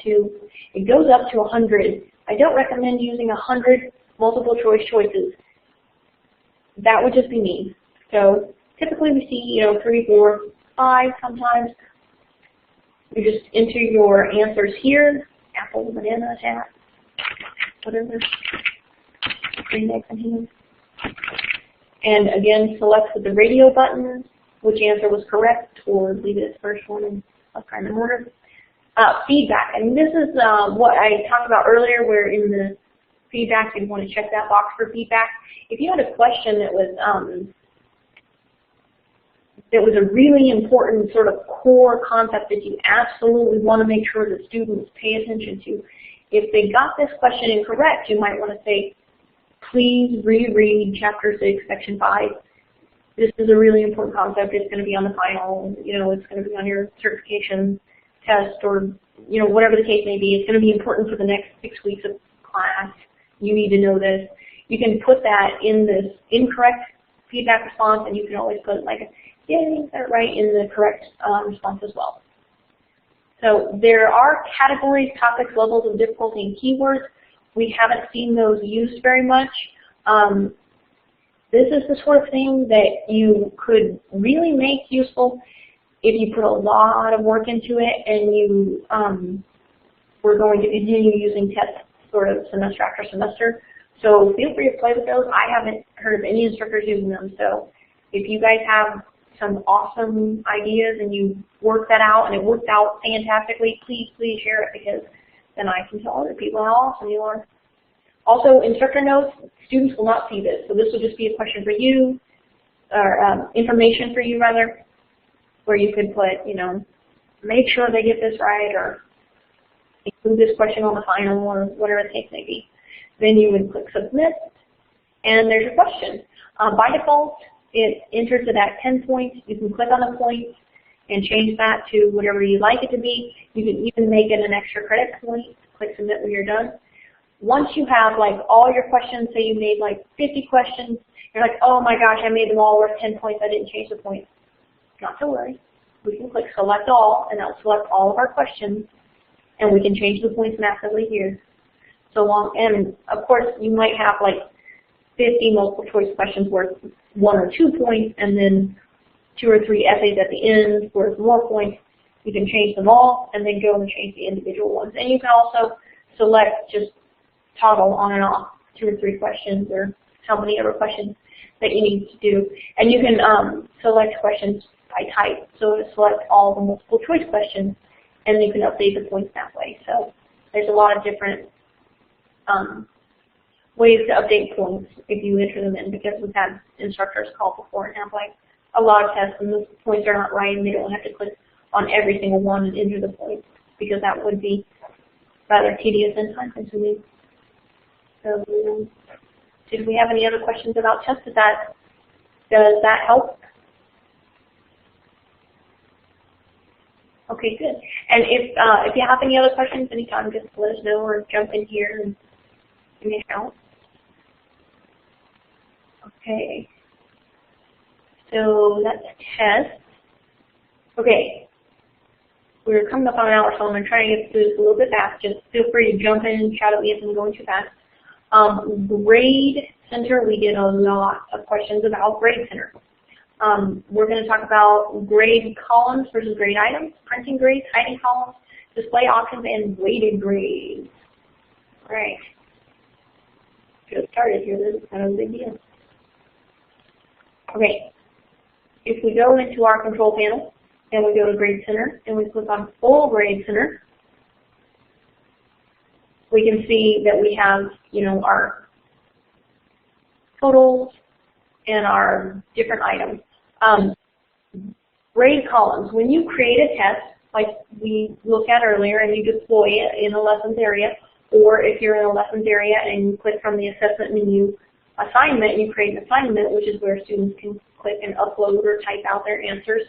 It goes up to 100. I don't recommend using 100 multiple choices. That would just be me. So typically we see, 3, 4, 5 sometimes. You just enter your answers here, apple, banana, hat, whatever. Green eggs and ham. And again, select with the radio button which answer was correct, or leave it as first one in a random order. Feedback, and this is what I talked about earlier, where in the feedback you want to check that box for feedback. If you had a question that was a really important sort of core concept that you absolutely want to make sure that students pay attention to, if they got this question incorrect, you might want to say, please reread Chapter 6, Section 5. This is a really important concept. It's going to be on the final, it's going to be on your certification test, or, whatever the case may be. It's going to be important for the next 6 weeks of class. you need to know this. You can put that in this incorrect feedback response, and you can always put like, yeah, you got it right in the correct response as well. So there are categories, topics, levels of difficulty, and keywords. We haven't seen those used very much. This is the sort of thing that you could really make useful if you put a lot of work into it and you were going to continue using tests sort of semester after semester. So feel free to play with those. I haven't heard of any instructors using them. So if you guys have some awesome ideas and you work that out and it worked out fantastically, please share it, because then I can tell other people how awesome you are. Also, instructor notes, students will not see this. So this will just be a question for you, or information for you rather, where you could put, you know, make sure they get this right, or include this question on the final, or whatever the case may be. Then you would click submit, and there's your question. By default, it enters it at 10 points. You can click on the points and change that to whatever you like it to be. You can even make it an extra credit point. Click submit when you're done. Once you have like all your questions, say you made like 50 questions, you're like, oh my gosh, I made them all worth 10 points. I didn't change the points. Not to worry. We can click select all, and that'll select all of our questions, and we can change the points massively here. So long, and of course, you might have like 50 multiple choice questions worth 1 or 2 points, and then 2 or 3 essays at the end worth more points. You can change them all, and then go and change the individual ones. And you can also select, just toggle on and off 2 or 3 questions, or how many ever questions that you need to do. And you can select questions by type. So select all the multiple choice questions, and then you can update the points that way. So there's a lot of different ways to update points if you enter them in, because we've had instructors call before and have like a lot of tests and the points are not right, and they don't have to click on every single one and enter the points, because that would be rather tedious and time consuming. So did we have any other questions about tests? Does that help? Okay, good. And if you have any other questions anytime, just let us know, or jump in here and give me a shout. Okay. So that's test. Okay. We're coming up on an hour, so I'm going to try and get through this a little bit fast. Just feel free to jump in and shout at me if I'm going too fast. Grade Center, we did a lot of questions about Grade Center. We're going to talk about grade columns versus grade items, printing grades, hiding columns, display options, and weighted grades. All right. Get started here. This is kind of a big deal. Okay. If we go into our control panel and we go to Grade Center and we click on Full Grade Center, we can see that we have, you know, our totals and our different items. Grade columns. When you create a test, like we looked at earlier, and you deploy it in a lessons area, or if you're in a lessons area and you click from the assessment menu assignment, you create an assignment, which is where students can click and upload or type out their answers.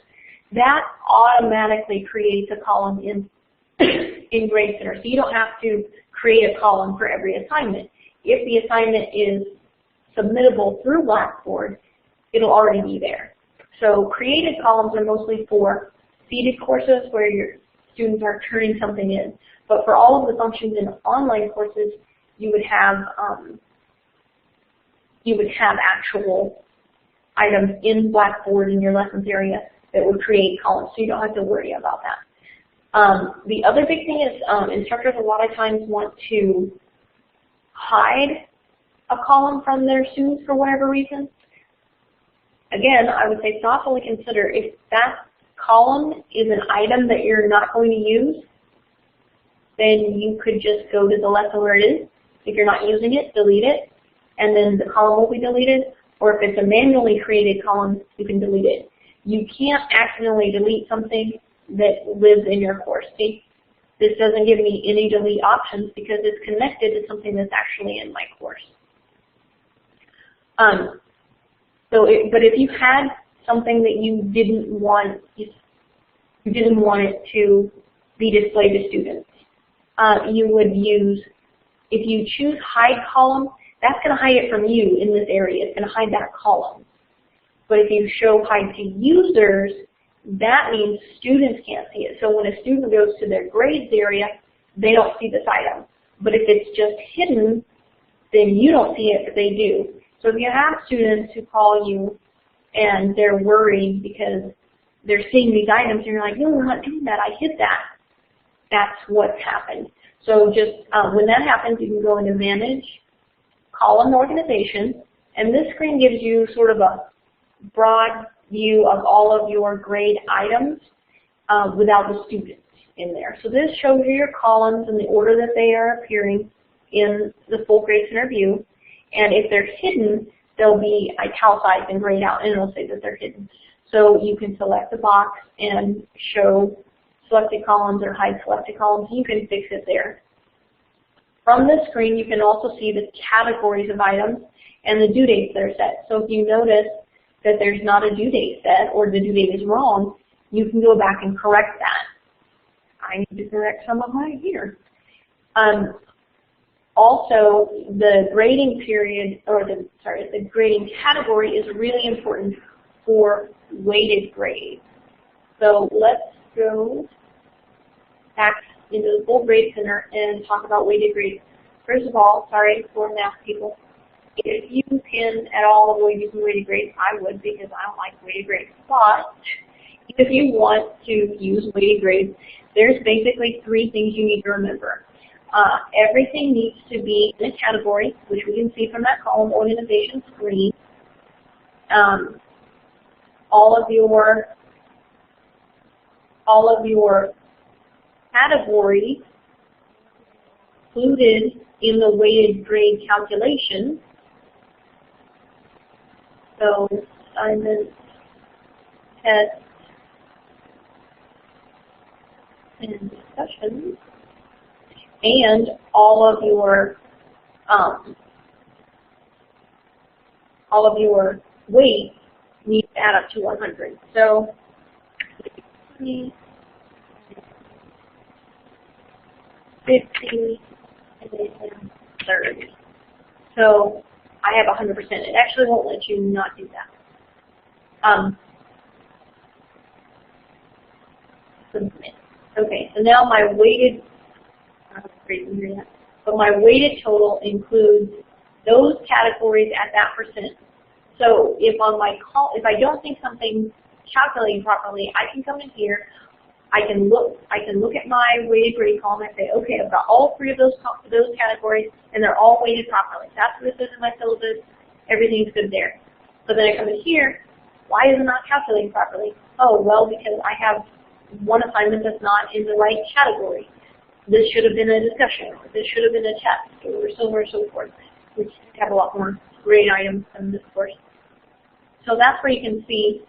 That automatically creates a column in Grade Center. So you don't have to create a column for every assignment. If the assignment is submittable through Blackboard, it'll already be there. So created columns are mostly for seated courses where your students are turning something in. But for all of the functions in online courses, you would have actual items in Blackboard in your lessons area that would create columns, so you don't have to worry about that. The other big thing is instructors a lot of times want to hide a column from their students for whatever reason. Again, I would say thoughtfully consider if that column is an item that you're not going to use, then you could just go to the lesson where it is. If you're not using it, delete it, and then the column will be deleted. Or if it's a manually created column, you can delete it. You can't accidentally delete something that lives in your course. See, this doesn't give me any delete options because it's connected to something that's actually in my course. But if you had something that you didn't want it to be displayed to students, you would use If you choose hide column, that's going to hide it from you in this area. It's going to hide that column. But if you show hide to users, that means students can't see it. So when a student goes to their grades area, they don't see this item. But if it's just hidden, then you don't see it, but they do. So if you have students who call you and they're worried because they're seeing these items and you're like, no, I'm not doing that, I hid that. That's what's happened. So just when that happens, you can go into Manage, Column Organization, and this screen gives you sort of a broad view of all of your grade items without the students in there. So this shows you your columns in the order that they are appearing in the full Grade Center view. And if they're hidden, they'll be italicized and grayed out, and it'll say that they're hidden. So you can select the box and show selected columns or hide selected columns. You can fix it there. From this screen, you can also see the categories of items and the due dates that are set. So if you notice that there's not a due date set or the due date is wrong, you can go back and correct that. I need to correct some of mine here. Also, the grading period, or the grading category is really important for weighted grades. So let's go back into the full Grade Center and talk about weighted grades. First of all, sorry for math people. If you can at all avoid using weighted grades, I would, because I don't like weighted grades. But if you want to use weighted grades, there's basically three things you need to remember. Everything needs to be in a category, which we can see from that column organization screen. All of your categories included in the weighted grade calculation. So assignments, tests, and discussions, and all of your weights need to add up to 100. So 20, 50, and 30. So I have 100%. It actually won't let you not do that. Okay, so now my weighted, but my weighted total includes those categories at that percent. So if on my if I don't think something's calculating properly, I can come in here. I can look at my weighted grade column and say, okay, I've got all three of those categories, and they're all weighted properly. That's what it says in my syllabus. Everything's good there. But then I come in here. Why is it not calculating properly? Oh, well, because I have one assignment that's not in the right category. This should have been a discussion, or this should have been a test, or so on and so forth, which have a lot more grade items than this course. So that's where you can see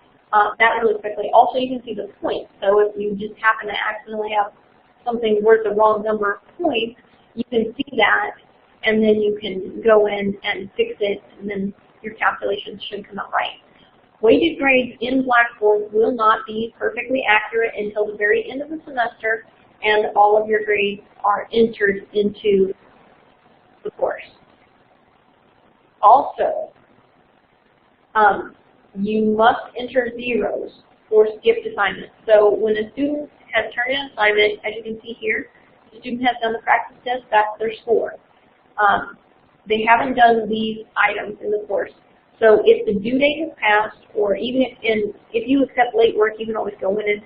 that really quickly. Also, you can see the points. So if you just happen to accidentally have something worth the wrong number of points, you can see that, and then you can go in and fix it, and then your calculations should come out right. Weighted grades in Blackboard will not be perfectly accurate until the very end of the semester, and all of your grades are entered into the course. Also, you must enter zeros for skipped assignments. So when a student has turned in an assignment, as you can see here, the student has done the practice test, that's their score. They haven't done these items in the course. So if the due date has passed, or even if you accept late work, you can always go in and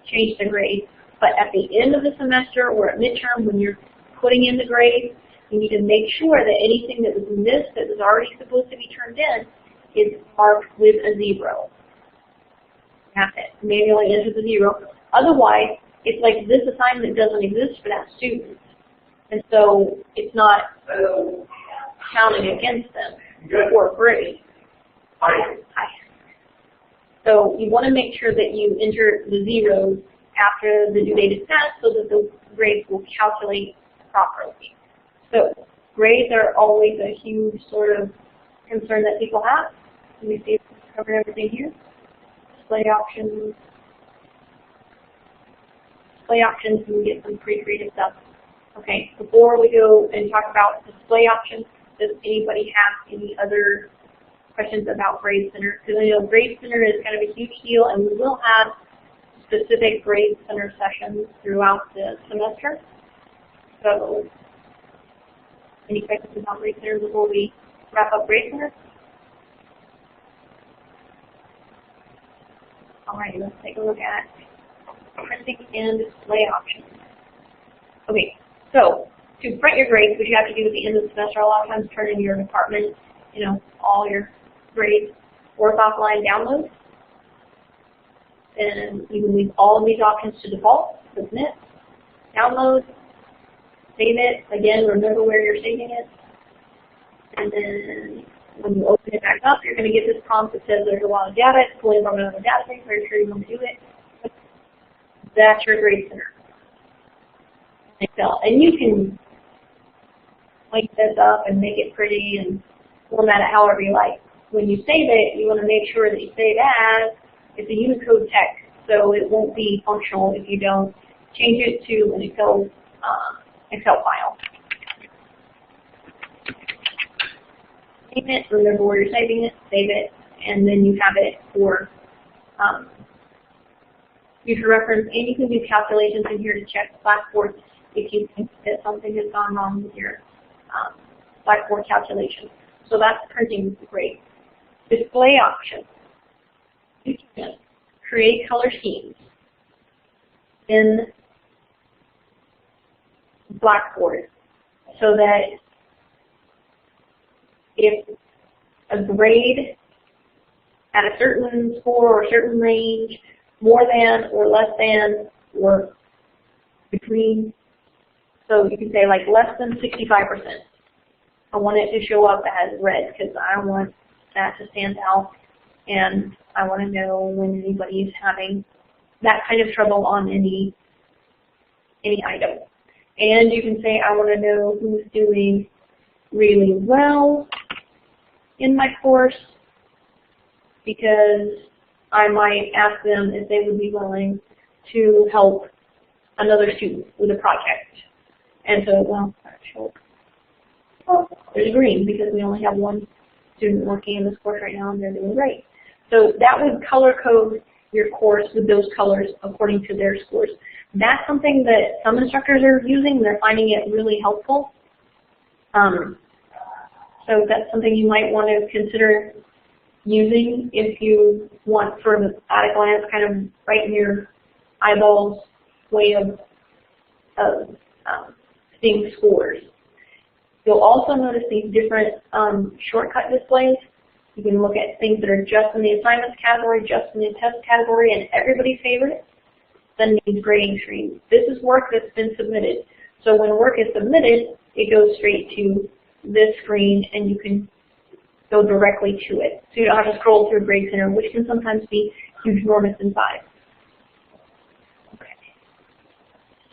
change the grade. But at the end of the semester or at midterm, when you're putting in the grade, you need to make sure that anything that was missed that was already supposed to be turned in is marked with a 0. You have to manually enter the 0. Otherwise, it's like this assignment doesn't exist for that student. And so it's not counting against them for grade. Hi. So you want to make sure that you enter the zeros after the due date is passed so that the grades will calculate properly. So grades are always a huge sort of concern that people have. Let me see if we've covered everything here. Display options. Display options, you can get some pretty creative stuff Okay, before we go and talk about display options, does anybody have any other questions about Grade Center? Because I know Grade Center is kind of a huge deal, and we will have specific Grade Center sessions throughout the semester. So, any questions about Grade Center before we wrap up Grade Center? All right, let's take a look at printing and display options. Okay, so to print your grades, which you have to do at the end of the semester, a lot of times turn in your department, all your grades, work offline downloads. And you can leave all of these options to default, submit, download, save it. Again, remember where you're saving it. And then when you open it back up, you're going to get this prompt that says there's a lot of data, it's pulling from another database, are you sure you want to do it? That's your Grade Center. Excel. And you can link this up and make it pretty and format it however you like. When you save it, you want to make sure that you save as it's a Unicode text, so it won't be functional if you don't change it to an Excel file. Save it, remember where you're saving it, save it, and then you have it for future reference. And you can do calculations in here to check Blackboard if you think that something has gone wrong with your Blackboard calculation. So that's printing great. Display options. You can create color schemes in Blackboard so that if a grade at a certain score or a certain range, more than or less than or between, so you can say like less than 65%. I want it to show up as red because I want that to stand out, and I want to know when anybody is having that kind of trouble on any item. And you can say I want to know who's doing really well in my course, because I might ask them if they would be willing to help another student with a project. And so, well, there's green because we only have one student working in this course right now and they're doing great. So that would color code your course with those colors according to their scores. That's something that some instructors are using. They're finding it really helpful. So that's something you might want to consider using if you want sort of at a glance, kind of right in your eyeballs way of seeing scores. You'll also notice these different shortcut displays. You can look at things that are just in the assignments category, just in the test category, and everybody's favorite, then these grading screens. This is work that's been submitted. So when work is submitted, it goes straight to this screen and you can go directly to it. So you don't have to scroll through Grade Center, which can sometimes be huge, enormous in size. Okay.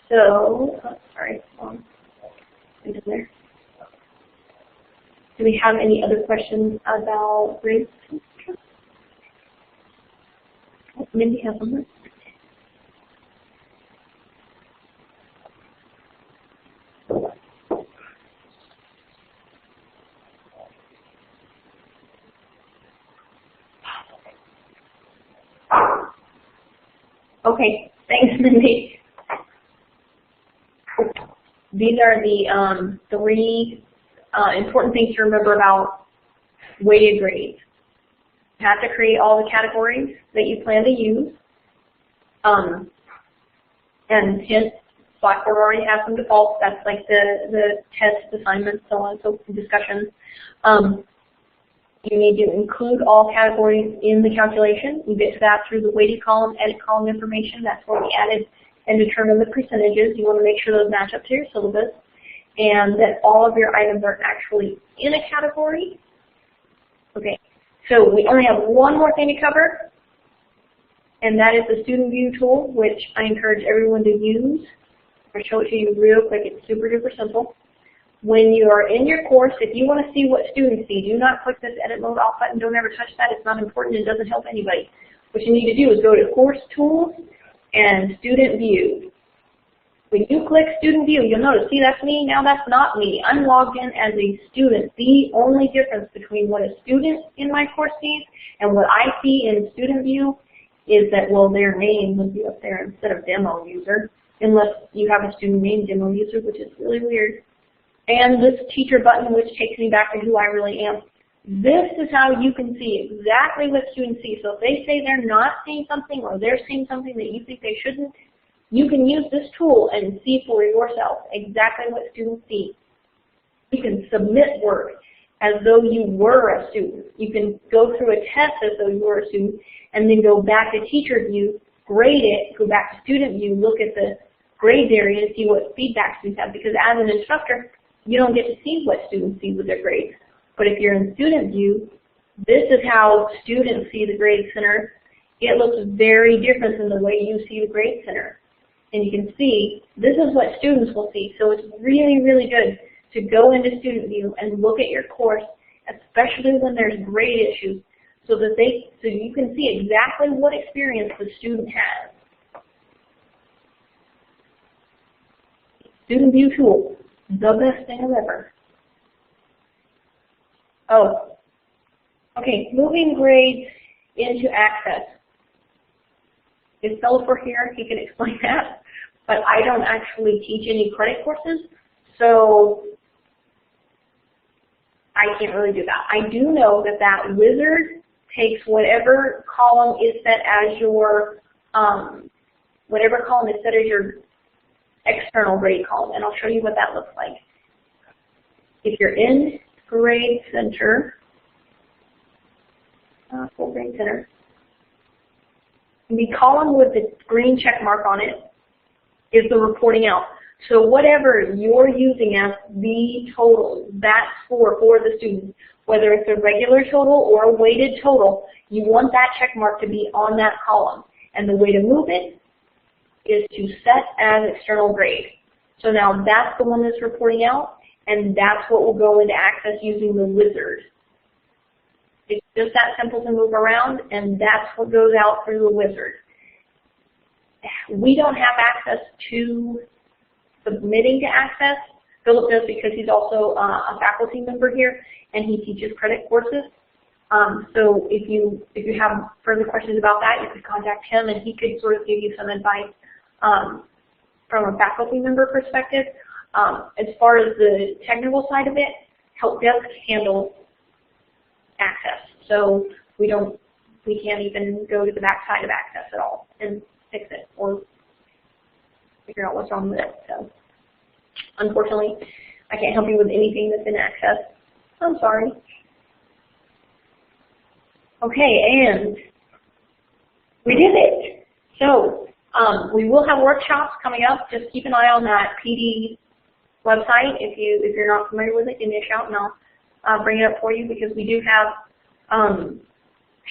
So, sorry, into there. Do we have any other questions about Grade Center? Oh, Mindy has something. Okay, thanks, Mindy. These are the three important things to remember about weighted grades. You have to create all the categories that you plan to use. And hence, Blackboard already has some defaults. That's like the test, assignments, so on, so discussions. You need to include all categories in the calculation. You get to that through the weighted column, edit column information. That's where we added and determine the percentages. You want to make sure those match up to your syllabus, and that all of your items are actually in a category. Okay, so we only have one more thing to cover, and that is the Student View tool, which I encourage everyone to use. I'll show it to you real quick. It's super duper simple. When you are in your course, if you want to see what students see, do not click this Edit Mode Off button. Don't ever touch that. It's not important. It doesn't help anybody. What you need to do is go to Course Tools and Student View. When you click Student View, you'll notice, see, that's me, now that's not me. I'm logged in as a student. The only difference between what a student in my course sees and what I see in Student View is that, well, their name would be up there instead of demo user, unless you have a student named demo user, which is really weird. And this teacher button, which takes me back to who I really am. This is how you can see exactly what students see. So if they say they're not seeing something or they're seeing something that you think they shouldn't, you can use this tool and see for yourself exactly what students see. You can submit work as though you were a student. You can go through a test as though you were a student, and then go back to teacher view, grade it, go back to student view, look at the grades area and see what feedback students have. Because as an instructor, you don't get to see what students see with their grades. But if you're in student view, this is how students see the grade center. It looks very different than the way you see the grade center. And you can see this is what students will see. So it's really, really good to go into student view and look at your course, especially when there's grade issues, so that you can see exactly what experience the student has. Student view tool, the best thing ever. Oh, okay, moving grades into Access. If Philip were here, he can explain that, but I don't actually teach any credit courses, so I can't really do that. I do know that that wizard takes whatever column is set as your, whatever column is set as your external grade column, and I'll show you what that looks like. If you're in Grade Center, full Grade Center, the column with the green check mark on it is the reporting out. So whatever you're using as the total, that score for the student, whether it's a regular total or a weighted total, you want that check mark to be on that column. And the way to move it is to set as external grade. So now that's the one that's reporting out, and that's what will go into Access using the wizard. It's just that simple to move around, and that's what goes out through the wizard. We don't have access to submitting to Access. Philip does because he's also a faculty member here, and he teaches credit courses. So if you have further questions about that, you could contact him, and he could sort of give you some advice from a faculty member perspective. As far as the technical side of it, Help Desk handles Access. So we can't even go to the back side of Access at all and fix it or figure out what's wrong with it. So unfortunately, I can't help you with anything that's in Access. I'm sorry. Okay, and we did it. So we will have workshops coming up. Just keep an eye on that PD website. If you're not familiar with it, give me a shout and I'll bring it up for you, because we do have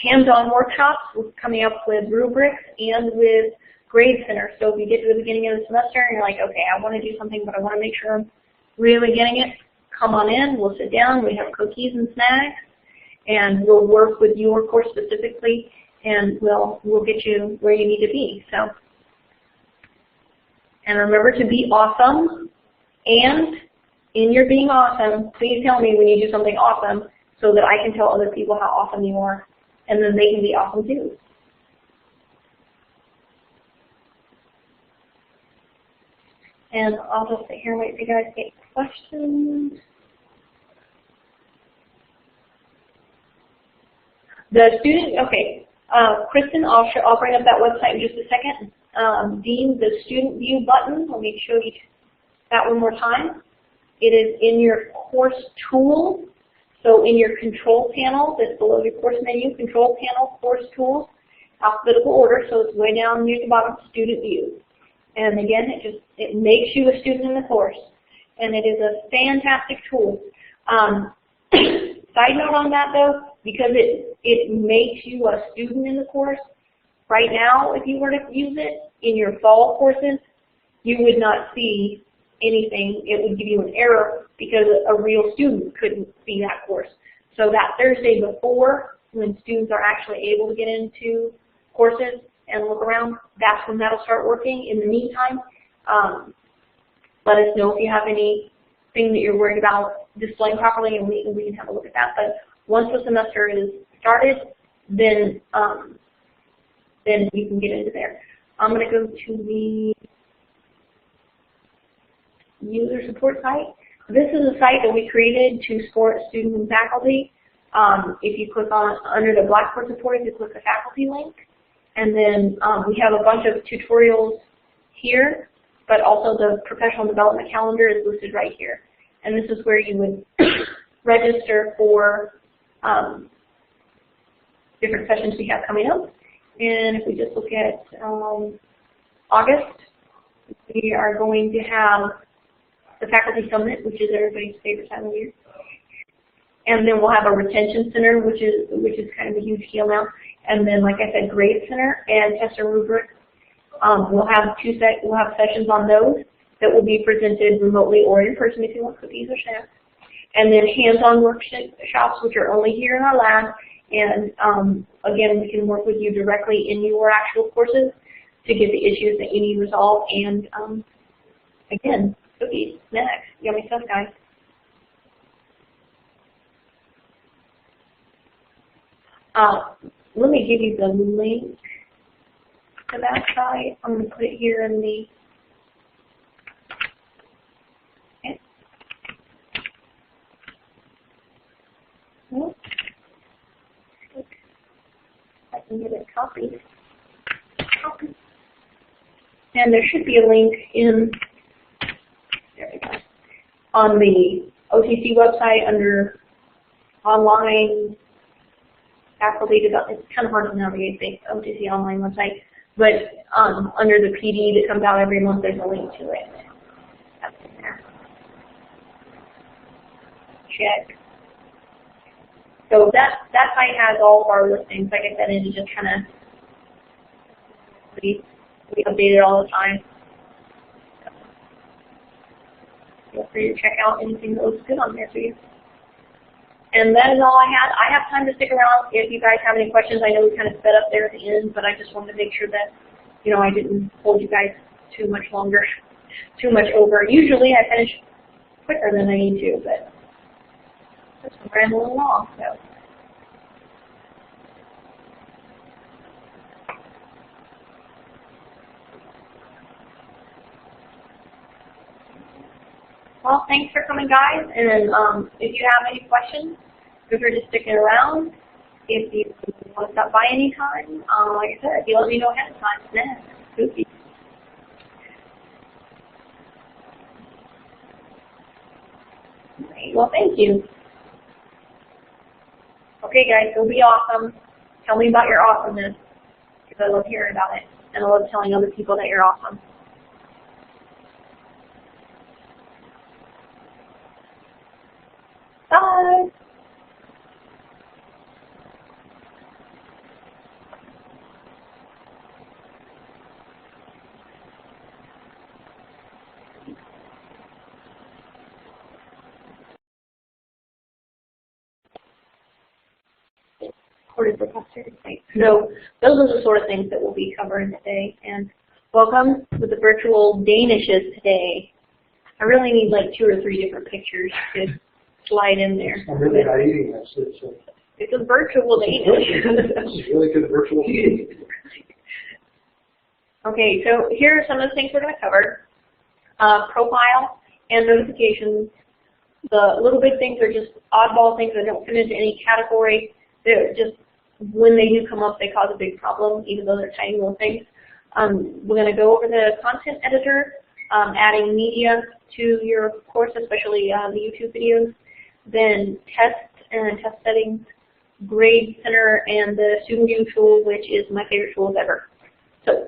hands-on workshops coming up with rubrics and with Grade Center. So if you get to the beginning of the semester and you're like, okay, I want to do something, but I want to make sure I'm really getting it, come on in. We'll sit down. We have cookies and snacks, and we'll work with your course specifically, and we'll get you where you need to be. So, and remember to be awesome. And in your being awesome, please tell me when you do something awesome, so that I can tell other people how awesome you are, and then they can be awesome too. And I'll just sit here and wait for you guys to get questions. The student, okay, Kristen, I'll bring up that website in just a second. Dean, the student view button, let me show you that one more time. It is in your course tool. So in your control panel that's below your course menu, control panel, course tools, alphabetical order, so it's way down near the bottom, student view. And again, it makes you a student in the course. And it is a fantastic tool. Side note on that though, because it makes you a student in the course, right now if you were to use it in your fall courses, you would not see anything. It would give you an error because a real student couldn't see that course. So that Thursday before, when students are actually able to get into courses and look around, that's when that'll start working. In the meantime, let us know if you have anything that you're worried about displaying properly, and we can have a look at that. But once the semester is started, then you can get into there. I'm going to go to the user support site. This is a site that we created to support students and faculty. If you click on under the Blackboard support, if you click the faculty link, and then we have a bunch of tutorials here, but also the professional development calendar is listed right here. And this is where you would register for different sessions we have coming up. And if we just look at August, we are going to have the Faculty Summit, which is everybody's favorite time of year. And then we'll have a retention center, which is kind of a huge deal now. And then, like I said, grade center and test and rubric. We'll have sessions on those that will be presented remotely or in person if you want cookies or snacks. And then hands-on workshops, which are only here in our lab. And again, we can work with you directly in your actual courses to get the issues that you need resolved. And again, cookies, snacks, yummy stuff, guys. Let me give you the link to that site. I'm going to put it here in the I can get it copied. And there should be a link in there we go, on the OTC website under online faculty development. It's kind of hard to navigate the OTC online website, but under the PD that comes out every month, there's a link to it. That's in there. Check. So that site has all of our listings. Like I said, it is just kind of we update it all the time. Feel free to check out anything that looks good on there for you. And that is all I had. I have time to stick around if you guys have any questions. I know we kind of sped up there at the end, but I just wanted to make sure that, you know, I didn't hold you guys too much longer, too much over. Usually I finish quicker than I need to, but just rambling along. So. Well, thanks for coming, guys. And if you have any questions, feel free to stick it around. If you want to stop by anytime, like I said, you let me know ahead of time. Nah, spooky. Well, thank you. Okay, guys, it'll be awesome. Tell me about your awesomeness, because I love hearing about it, and I love telling other people that you're awesome. Bye. Recorded for posterity. So those are the sort of things that we'll be covering today. And welcome to the virtual Danishes today. I really need like 2 or 3 different pictures to slide in there. I'm really not eating this. It's a virtual Danish. It's really good virtual food. Okay, so here are some of the things we're going to cover. Profile and notifications. The little big things are just oddball things that don't fit into any category. They're just, when they do come up, they cause a big problem, even though they're tiny little things. We're going to go over the content editor, adding media to your course, especially the YouTube videos. Then tests and test settings, grade center, and the student view tool, which is my favorite tools ever. So,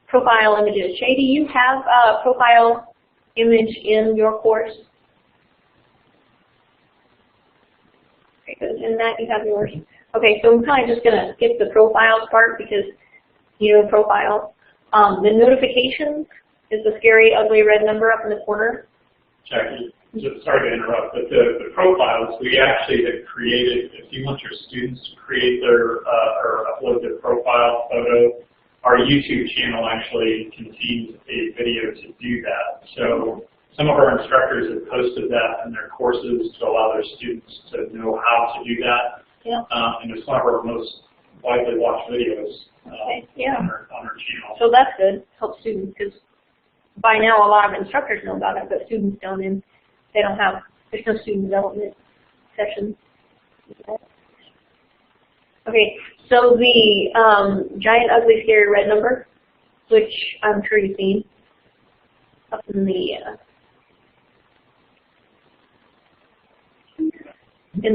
profile images. Shay, do you have a profile image in your course? Okay, good. In that you have yours. Okay, so I'm kind of just going to skip the profiles part because you know profile. The notifications is the scary, ugly red number up in the corner. Jackie, just sorry to interrupt, but the profiles we actually had created, if you want your students to create their or upload their profile photo, our YouTube channel actually contains a video to do that. So some of our instructors have posted that in their courses to allow their students to know how to do that. Yeah. And it's one of our most widely watched videos Okay. Yeah. on our channel. So that's good. Help students, because by now a lot of instructors know about it, but students don't, and they don't have. There's no student development sessions. Okay. So the giant, ugly, scary red number, which I'm sure you've seen up in the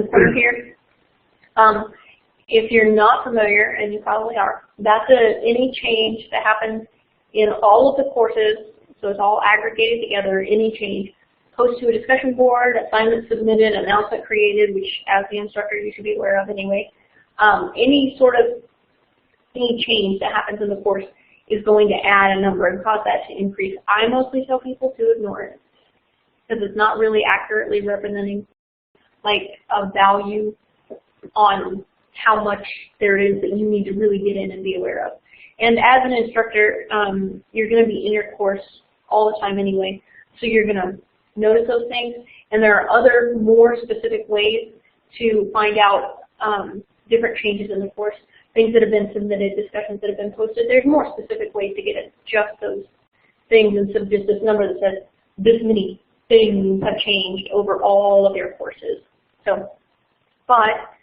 corner here. If you're not familiar, and you probably are, that's any change that happens in all of the courses, so it's all aggregated together, any change, post to a discussion board, assignment submitted, announcement created, which as the instructor you should be aware of anyway. Any change that happens in the course is going to add a number and cause that to increase. I mostly tell people to ignore it because it's not really accurately representing like a value on how much there is that you need to really get in and be aware of. And as an instructor, you're going to be in your course all the time anyway, so you're going to notice those things. And there are other more specific ways to find out different changes in the course, things that have been submitted, discussions that have been posted. There's more specific ways to get at just those things instead of just this number that says this many things have changed over all of your courses. So, but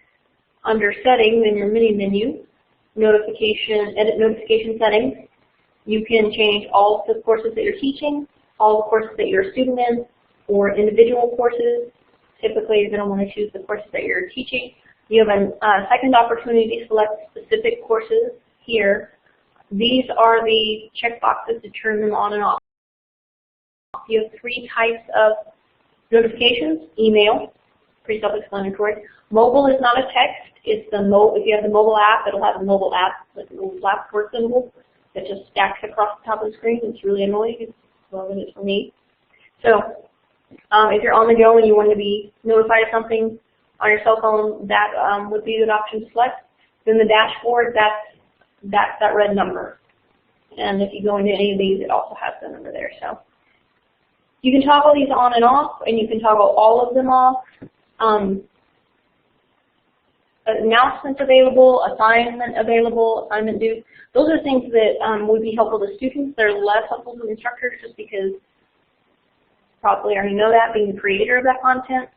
under settings in your mini menu, notification, edit notification settings, you can change all of the courses that you're teaching, all the courses that you're a student in, or individual courses. Typically, you're going to want to choose the courses that you're teaching. You have a second opportunity to select specific courses here. These are the checkboxes to turn them on and off. You have 3 types of notifications: email, pretty self-explanatory. Mobile is not a text. It's the if you have the mobile app, it'll have a mobile app, like a little laptop symbol that just stacks across the top of the screen. It's really annoying. Well, it is for me. So if you're on the go and you want to be notified of something on your cell phone, that would be a good option to select. Then the dashboard, that's that red number. And if you go into any of these, it also has the number there. So you can toggle these on and off, and you can toggle all of them off. Announcements available, assignment available, assignment due. Those are things that would be helpful to students. They're less helpful to instructors just because you probably already know that, being the creator of that content.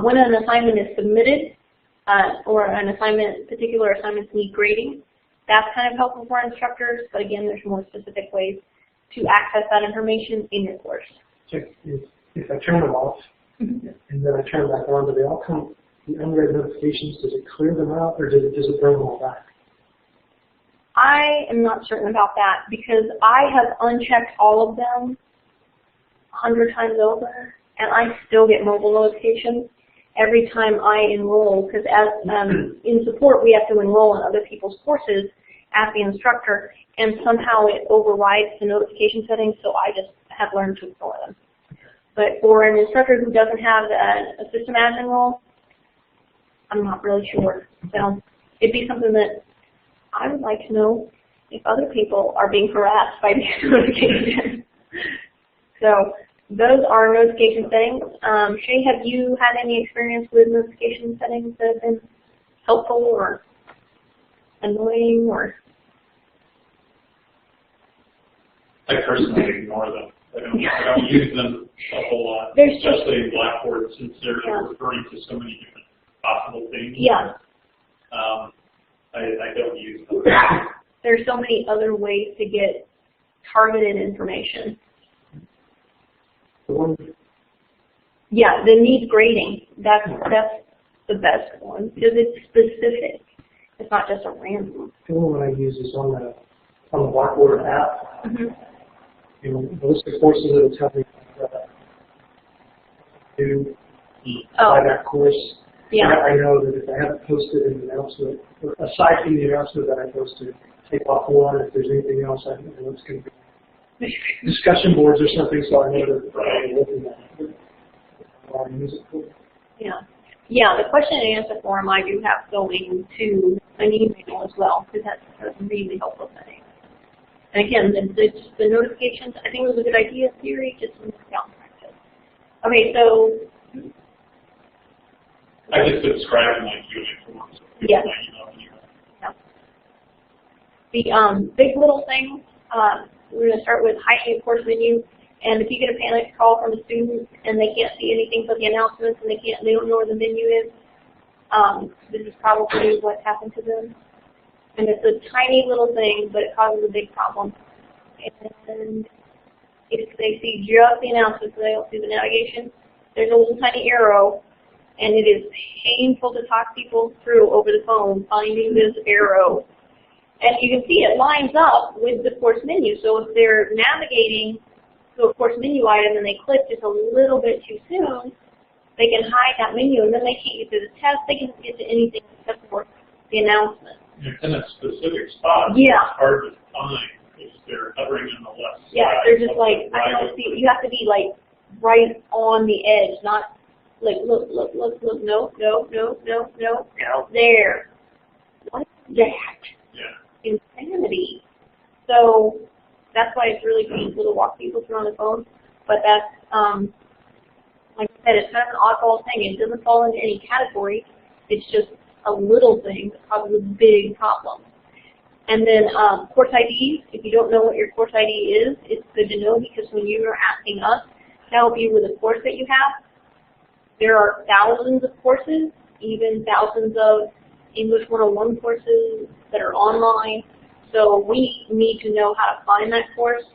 When an assignment is submitted, or particular assignments need grading, that's kind of helpful for instructors, but again, there's more specific ways to access that information in your course. So if I turn them off, and then I turn them back on, do they all come, the unread notifications, does it clear them out, or does it bring them all back? I am not certain about that because I have unchecked all of them 100 times over, and I still get mobile notifications every time I enroll, because as in support we have to enroll in other people's courses as the instructor, and somehow it overrides the notification settings, so I just have learned to ignore them. But for an instructor who doesn't have a system admin role, I'm not really sure. So it'd be something that I would like to know if other people are being harassed by these notifications. So those are notification settings. Shay, have you had any experience with notification settings that have been helpful or annoying or? I personally ignore them. I don't use them a whole lot, There's especially in Blackboard since they're referring to so many different possible things. Yeah. I don't use them. There's so many other ways to get targeted information. Yeah, the needs grading. That's the best one because it's specific. It's not just a random. The only one I use is on the Blackboard app. Mm-hmm. You know, those are courses that tell me to buy that course. Yeah. I know that if I haven't posted an announcement, or aside from the announcement that I posted, take off one. If there's anything else, I know it's going to be discussion boards or something, so I know that I'm looking at it. Yeah. Yeah, the question and answer form I do have going to an email as well, because that's a really helpful setting. And again, the notifications, I think it was a good idea, theory, just some down practice. Okay, so. I just subscribe to my QA forms. Yeah. The big little things, we're going to start with hiding a course menu. And if you get a panic call from a student and they can't see anything but the announcements and they don't know where the menu is, this is probably what's happened to them. And it's a tiny little thing, but it causes a big problem. And if they see just the announcements and they don't see the navigation, there's a little tiny arrow, and it is painful to talk people through over the phone finding this arrow. And you can see it lines up with the course menu. So if they're navigating to a course menu item and they click just a little bit too soon, they can hide that menu, and then they can't get to the test. They can't get to anything except for the announcement. It's in a specific spot. Yeah. It's hard to find because they're hovering on the left side. Yeah, they're just like, I don't see, you have to be like right on the edge, not like, look, no, there. What is that? Yeah. Insanity. So that's why it's really painful to walk people through on the phone. But that's, like I said, it's kind of an oddball thing. It doesn't fall into any category. It's just a little thing that causes a big problem. And then course IDs, if you don't know what your course ID is, it's good to know because when you are asking us to help you with a course that you have, there are thousands of courses, even thousands of English 101 courses that are online. So we need to know how to find that course.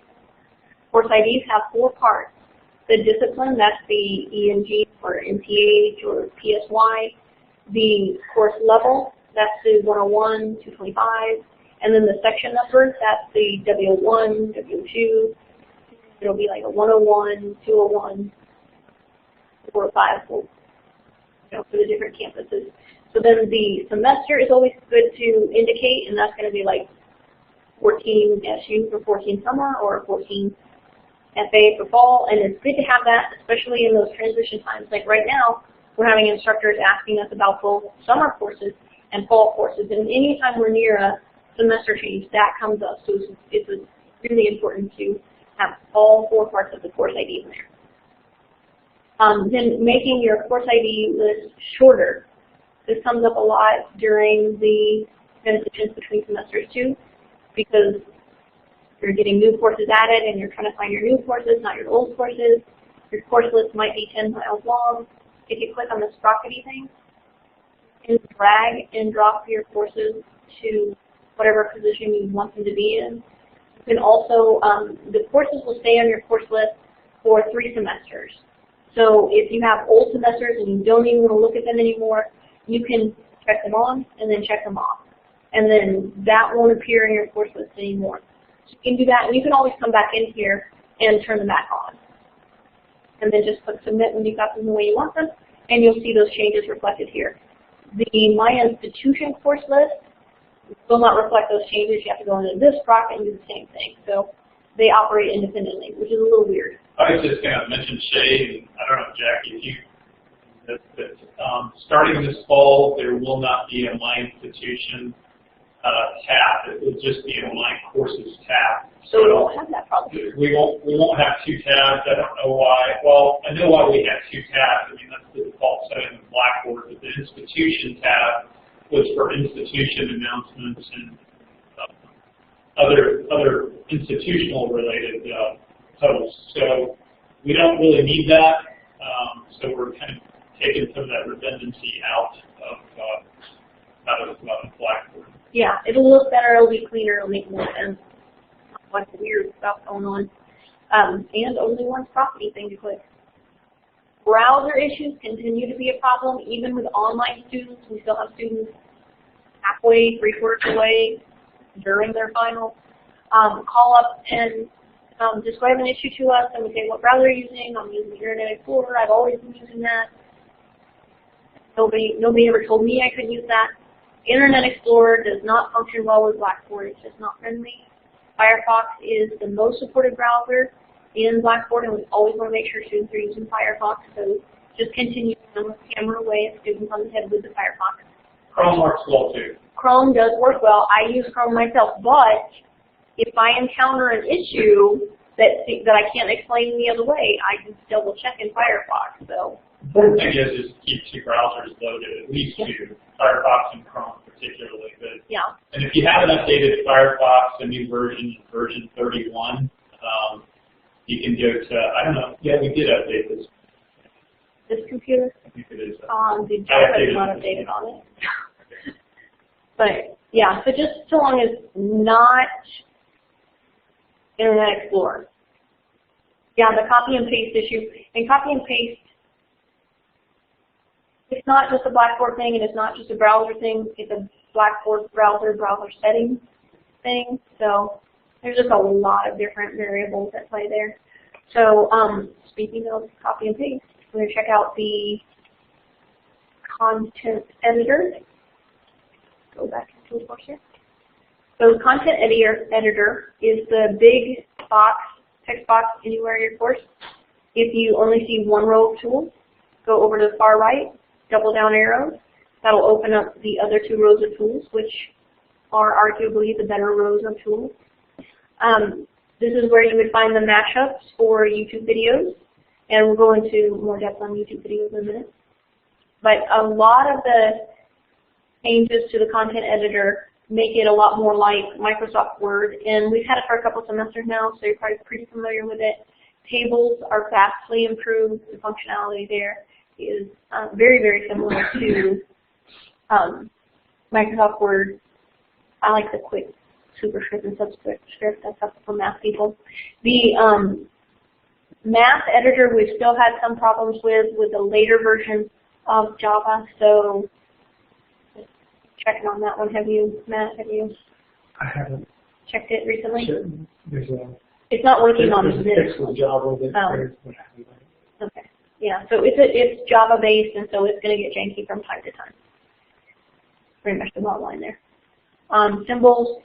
Course IDs have 4 parts. The discipline, that's the ENG or MPH or PSY. The course level, that's the 101, 225. And then the section numbers, that's the W01, W2. It'll be like a 101, 201, 405 for the different campuses. So then the semester is always good to indicate, and that's going to be like 14 SU for 14 summer or 14 FA for fall. And it's good to have that, especially in those transition times. Like right now, we're having instructors asking us about both summer courses and fall courses. And anytime we're near a semester change, that comes up. So it's really important to have all 4 parts of the course ID in there. Then making your course ID list shorter. This comes up a lot during the transitions between semesters too, because you're getting new courses added and you're trying to find your new courses, not your old courses. Your course list might be 10 miles long. If you click on the sprockety thing, you can drag and drop your courses to whatever position you want them to be in. You can also, the courses will stay on your course list for 3 semesters. So if you have old semesters and you don't even want to look at them anymore, you can check them on and then check them off. And then that won't appear in your course list anymore. So you can do that, and you can always come back in here and turn them back on. And then just click submit when you've got them the way you want them, and you'll see those changes reflected here. The My Institution course list will not reflect those changes. You have to go into this sprocket and do the same thing. So they operate independently, which is a little weird. I was just going to mention, Shay, and I don't know, Jackie, if you, starting this fall, there will not be a My Institution tab. It will just be a My Courses tab. So we won't have that problem. We won't have 2 tabs. I don't know why. Well, I know why we have 2 tabs. I mean, that's the default setting of Blackboard. But the Institution tab was for institution announcements and other institutional related posts. So we don't really need that. So we're kind of taking some of that redundancy out of Blackboard. Yeah, it'll look better, it'll be cleaner, it'll make more sense. Like weird stuff going on. And only one property thing to click. Browser issues continue to be a problem, even with online students. We still have students halfway, 3/4 away during their finals. Call up and describe an issue to us, and we say, what browser are you using? I'm using Internet Explorer. I've always been using that. Nobody ever told me I couldn't use that. Internet Explorer does not function well with Blackboard. It's just not friendly. Firefox is the most supported browser in Blackboard, and we always want to make sure students are using Firefox. So just continue to hammer away at students on the head with the Firefox. Chrome works well too. Chrome does work well. I use Chrome myself, but if I encounter an issue that I can't explain any other way, I can double check in Firefox. So. Important thing is just keep two browsers loaded, at least two, Firefox and Chrome particularly. But, yeah. And if you haven't updated Firefox, a new version 31, you can go to, I don't know, yeah, we did update this. This computer? I think it is. The Java is not updated on it. But, yeah, so just so long as not Internet Explorer. Yeah, the copy and paste issue. And copy and paste, it's not just a Blackboard thing, and it's not just a browser thing. It's a Blackboard browser settings thing. So there's just a lot of different variables at play there. So speaking of copy and paste, we're going to check out the content editor. Go back to the course here. So the content editor is the big box, text box anywhere in your course. If you only see one row of tools, go over to the far right, double down arrows. That'll open up the other two rows of tools, which are arguably the better rows of tools. This is where you would find the mashups for YouTube videos, and we'll go into more depth on YouTube videos in a minute. But a lot of the changes to the content editor make it a lot more like Microsoft Word, and we've had it for a couple semesters now, so you're probably pretty familiar with it. Tables are vastly improved. The functionality there is very, very similar to Microsoft Word. I like the quick superscript and subscript. That's up for math people. The math editor we've still had some problems with the later version of Java, so just checking on that one. Have you, Matt, I haven't checked it recently? There's it's not working on this. this. With Java that Okay. Yeah, so it's Java based, and so it's going to get janky from time to time. Pretty much the bottom line there. Symbols,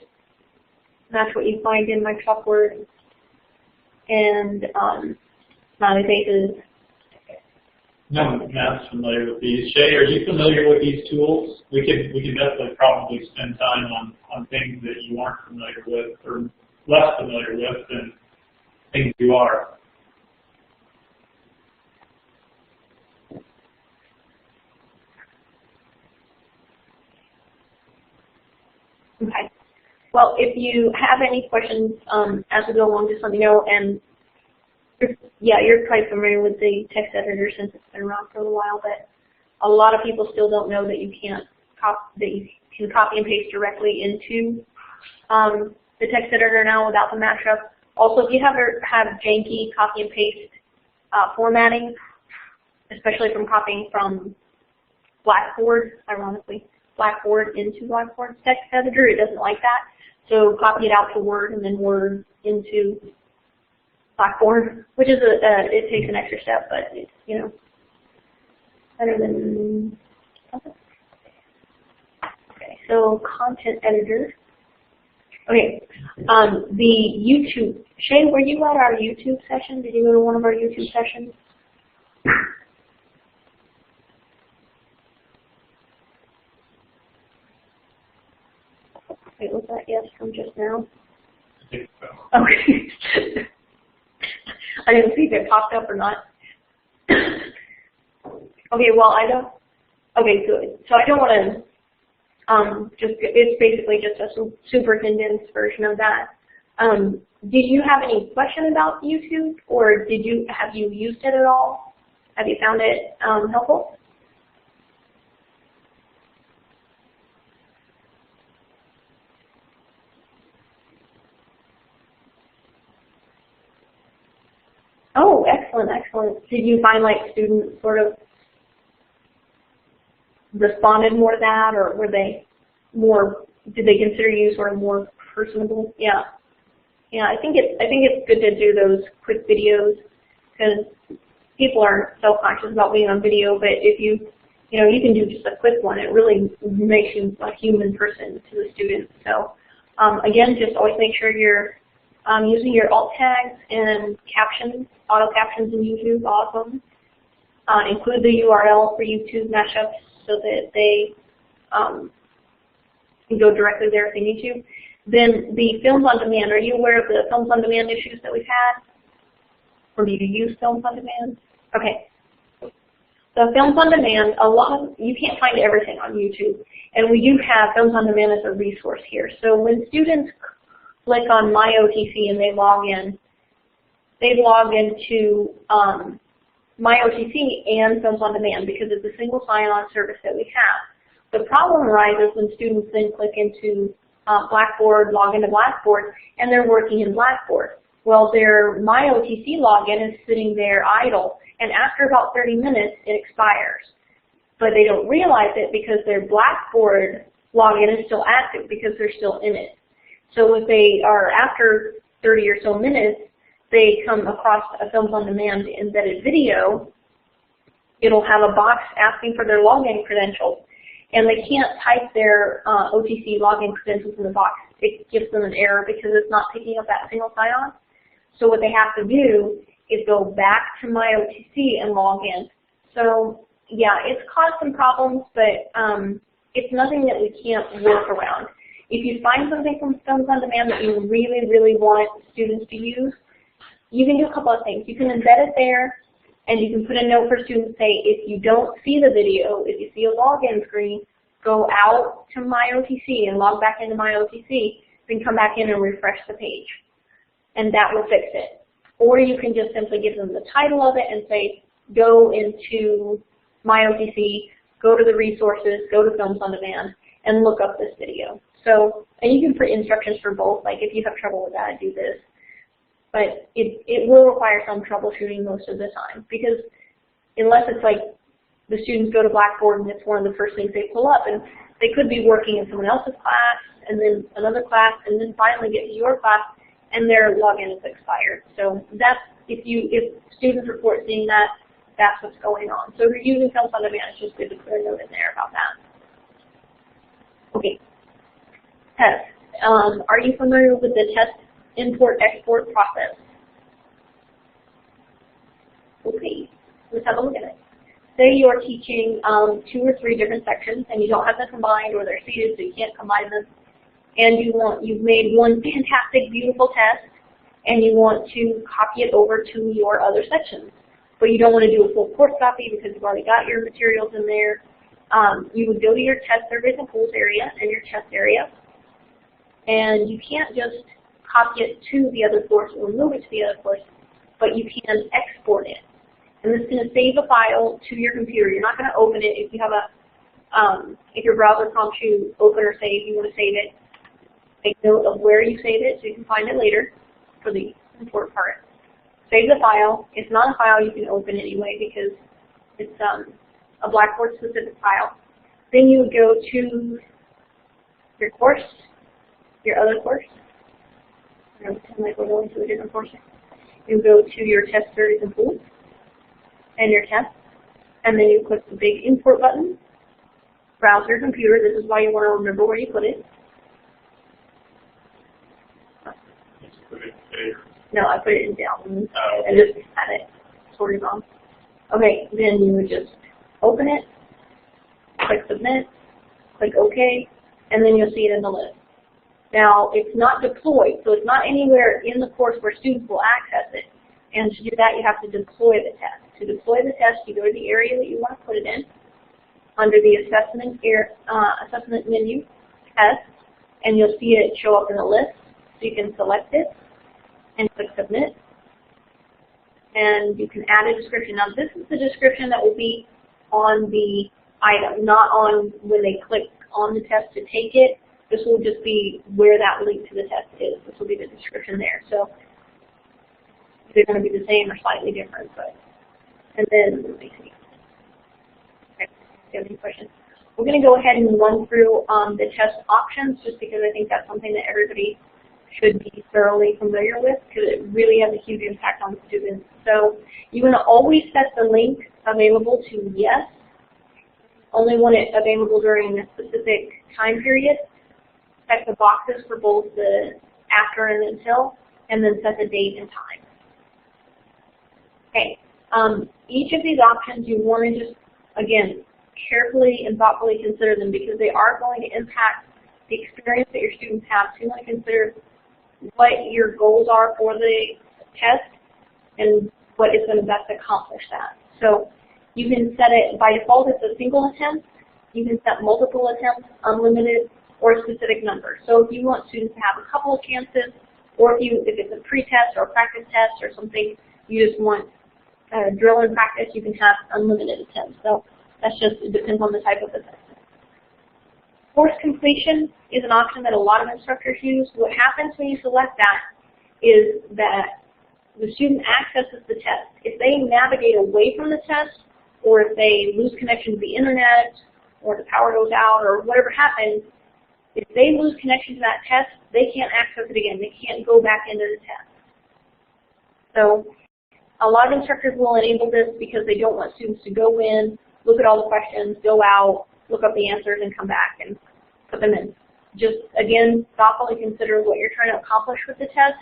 that's what you find in Microsoft Word, and smiley faces. No, I'm not familiar with these. Shay, are you familiar with these tools? We could definitely probably spend time on things that you aren't familiar with or less familiar with than things you are. Okay. Well, if you have any questions as we go along, just let me know. And you're probably familiar with the text editor since it's been around for a while, but a lot of people still don't know that you can copy and paste directly into the text editor now without the mashup. Also, if you have janky copy and paste formatting, especially from copying from Blackboard, ironically, Blackboard into Blackboard's text editor, it doesn't like that. So copy it out to Word and then Word into Blackboard, which is it takes an extra step, but it's, better than something. Okay, so content editor. Okay, the YouTube. Shane, were you at our YouTube session? Did you go to one of our YouTube sessions? Wait, was that yes from just now? I think so. Okay. I didn't see if it popped up or not. Okay, well, I don't. Okay, good. So I don't want to it's basically just a super condensed version of that. Did you have any question about YouTube, or have you used it at all? Have you found it helpful? Oh, excellent, excellent. Did you find like students sort of responded more to that, or were they did they consider you sort of more personable? Yeah. Yeah, I think it's good to do those quick videos because people are self-conscious about being on video, but if you can do just a quick one, it really makes you a human person to the student. So again, just always make sure you're using your alt tags and captions, auto captions in YouTube, awesome. Include the URL for YouTube mashups so that they can go directly there if they need to. Then the films on demand, are you aware of the films on demand issues that we've had? Or do you use films on demand? Okay. So films on demand, you can't find everything on YouTube. And we do have films on demand as a resource here. So when students click on My OTC and they log into My OTC and films on demand because it's a single sign-on service that we have. The problem arises when students then click into Blackboard, log into Blackboard, and they're working in Blackboard. Well, their My OTC login is sitting there idle, and after about 30 minutes, it expires. But they don't realize it because their Blackboard login is still active because they're still in it. So if they are, after 30 or so minutes, they come across a Films on Demand embedded video, it'll have a box asking for their login credentials. And they can't type their OTC login credentials in the box. It gives them an error because it's not picking up that single sign-on. So what they have to do is go back to My OTC and log in. So yeah, it's caused some problems, but it's nothing that we can't work around. If you find something from Films on Demand that you really, really want students to use, you can do a couple of things. You can embed it there, and you can put a note for students, say, if you don't see the video, if you see a login screen, go out to My OTC and log back into My OTC, then come back in and refresh the page. And that will fix it. Or you can just simply give them the title of it and say, go into My OTC, go to the resources, go to Films on Demand, and look up this video. So, and you can put instructions for both, like if you have trouble with that, do this. But it will require some troubleshooting most of the time, because unless it's like the students go to Blackboard and it's one of the first things they pull up, and they could be working in someone else's class, and then another class, and then finally get to your class, and their login is expired. So that's, if students report seeing that, that's what's going on. So if you're using Films on Demand, it's just good to put a note in there about that. Okay. Test. Are you familiar with the test import-export process? Okay, let's have a look at it. Say you're teaching 2 or 3 different sections and you don't have them combined, or they're seated so you can't combine them, and you've made one fantastic, beautiful test, and you want to copy it over to your other sections. But you don't want to do a full course copy because you've already got your materials in there. You would go to your test surveys and polls area and your test area, and you can't just copy it to the other course or move it to the other course, but you can export it. And this is going to save a file to your computer. You're not going to open it. If you have if your browser prompts you open or save, you want to save it, make note of where you save it so you can find it later for the import part. Save the file. It's not a file you can open anyway because it's a Blackboard specific file. Then you would go to your course, your other course. Pretend like we're going to a different course. You go to your test series and pools and your test, and then you click the big import button. Browse your computer. This is why you want to remember where you put it. No, I put it in down. I just had it sorted wrong. Okay, then you would just open it, click submit, click OK, and then you'll see it in the list. Now, it's not deployed, so it's not anywhere in the course where students will access it. And to do that, you have to deploy the test. To deploy the test, you go to the area that you want to put it in, under the assessment menu, test, and you'll see it show up in the list. So you can select it and click submit. And you can add a description. Now, this is the description that will be on the item, not on when they click on the test to take it. This will just be where that link to the test is. This will be the description there. So they're going to be the same or slightly different. But and then let me see. Okay, do you have any questions? We're going to go ahead and run through the test options, just because I think that's something that everybody should be thoroughly familiar with, because it really has a huge impact on students. So you want to always set the link available to yes. Only want it available during a specific time period. Check the boxes for both the after and until, and then set the date and time. Okay, each of these options you want to just, again, carefully and thoughtfully consider them, because they are going to impact the experience that your students have. So you want to consider what your goals are for the test and what is going to best accomplish that. So you can set it, by default it's a single attempt. You can set multiple attempts, unlimited, or a specific number. So if you want students to have a couple of chances, or if it's a pre-test or a practice test or something, you just want drill and practice, you can have unlimited attempts. So that's just, it depends on the type of assessment. Course completion is an option that a lot of instructors use. What happens when you select that is that the student accesses the test. If they navigate away from the test, or if they lose connection to the internet, or the power goes out, or whatever happens, if they lose connection to that test, they can't access it again. They can't go back into the test. So a lot of instructors will enable this because they don't want students to go in, look at all the questions, go out, look up the answers, and come back and put them in. Just, again, thoughtfully consider what you're trying to accomplish with the test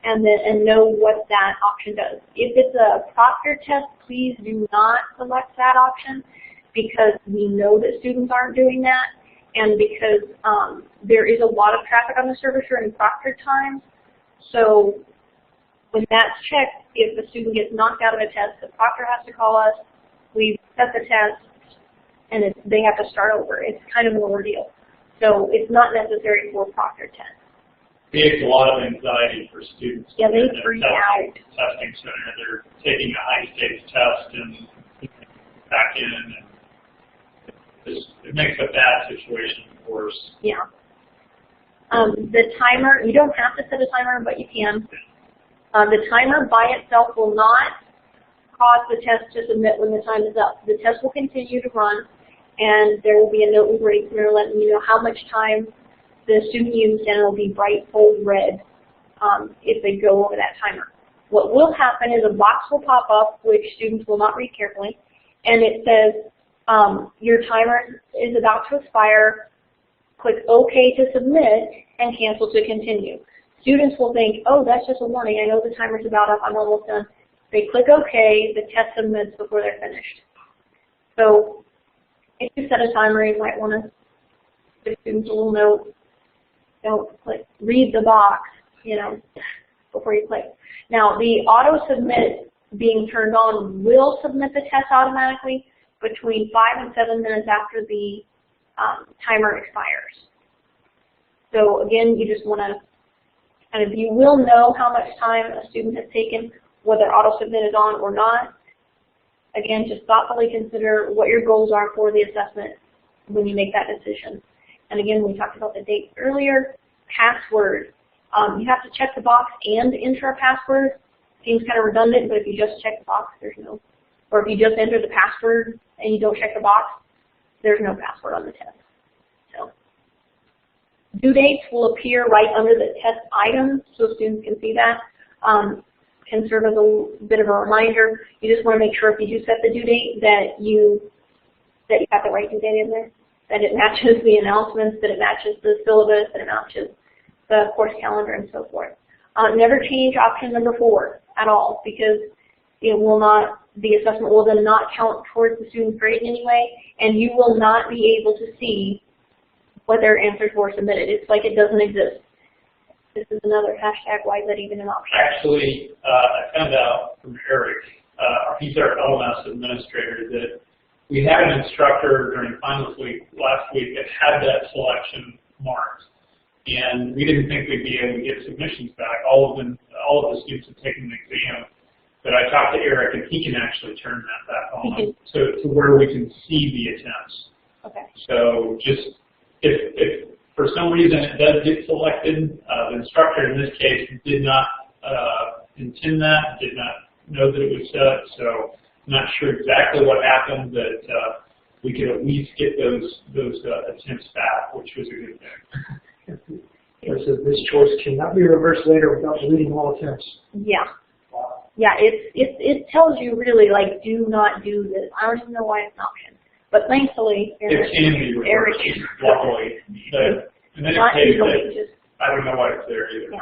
and know what that option does. If it's a proctored test, please do not select that option because we know that students aren't doing that and because there is a lot of traffic on the server during proctored times. So when that's checked, if the student gets knocked out of a test, the proctor has to call us, we set the test, and they have to start over. It's kind of an ordeal. So it's not necessary for a proctored test. Creates a lot of anxiety for students. Yeah, they freak out. Testing center, they're taking a high-stakes test and back in, and it makes a bad situation worse. Yeah. The timer, you don't have to set a timer, but you can. The timer by itself will not cause the test to submit when the time is up. The test will continue to run, and there will be a note in grade center letting you know how much time the student used, and it will be bright, bold red if they go over that timer. What will happen is a box will pop up, which students will not read carefully, and it says, your timer is about to expire, click OK to submit, and cancel to continue. Students will think, oh, that's just a warning. I know the timer's about up. I'm almost done. They click OK. The test submits before they're finished. So if you set a timer, you might want to give students a little note. Don't click. Read the box, before you click. Now, the auto submit being turned on will submit the test automatically between 5 and 7 minutes after the timer expires. So again, you just want to you will know how much time a student has taken, whether auto submit is on or not. Again, just thoughtfully consider what your goals are for the assessment when you make that decision. And again, we talked about the date earlier. Password. You have to check the box and enter a password. Seems kind of redundant, but if you just check the box, there's no. Or if you just enter the password and you don't check the box, there's no password on the test. So, due dates will appear right under the test item, so students can see that. Can serve as a bit of a reminder. You just want to make sure if you do set the due date that you got the right due date in there, that it matches the announcements, that it matches the syllabus, that it matches the course calendar, and so forth. Never change option number 4 at all, because it will not, the assessment will then not count towards the student's grade anyway, and you will not be able to see what their answers were submitted. It's like it doesn't exist. This is another hashtag, why is that even an option? Actually, I found out from Eric, he's our LMS administrator, that we had an instructor during finals week last week that had that selection marked. And we didn't think we'd be able to get submissions back. All of the students have taken the exam. But I talked to Eric, and he can actually turn that back on to where we can see the attempts. Okay. So just if for some reason it does get selected, the instructor in this case did not intend that, did not know that it was set. So I'm not sure exactly what happened, but we could at least get those attempts back, which was a good thing. It says this choice cannot be reversed later without deleting all attempts. Yeah. Yeah, it tells you really, like, do not do this. I don't even know why it's an option. But thankfully, it can be reversed, luckily. In this case, I don't know why it's there either. Yeah.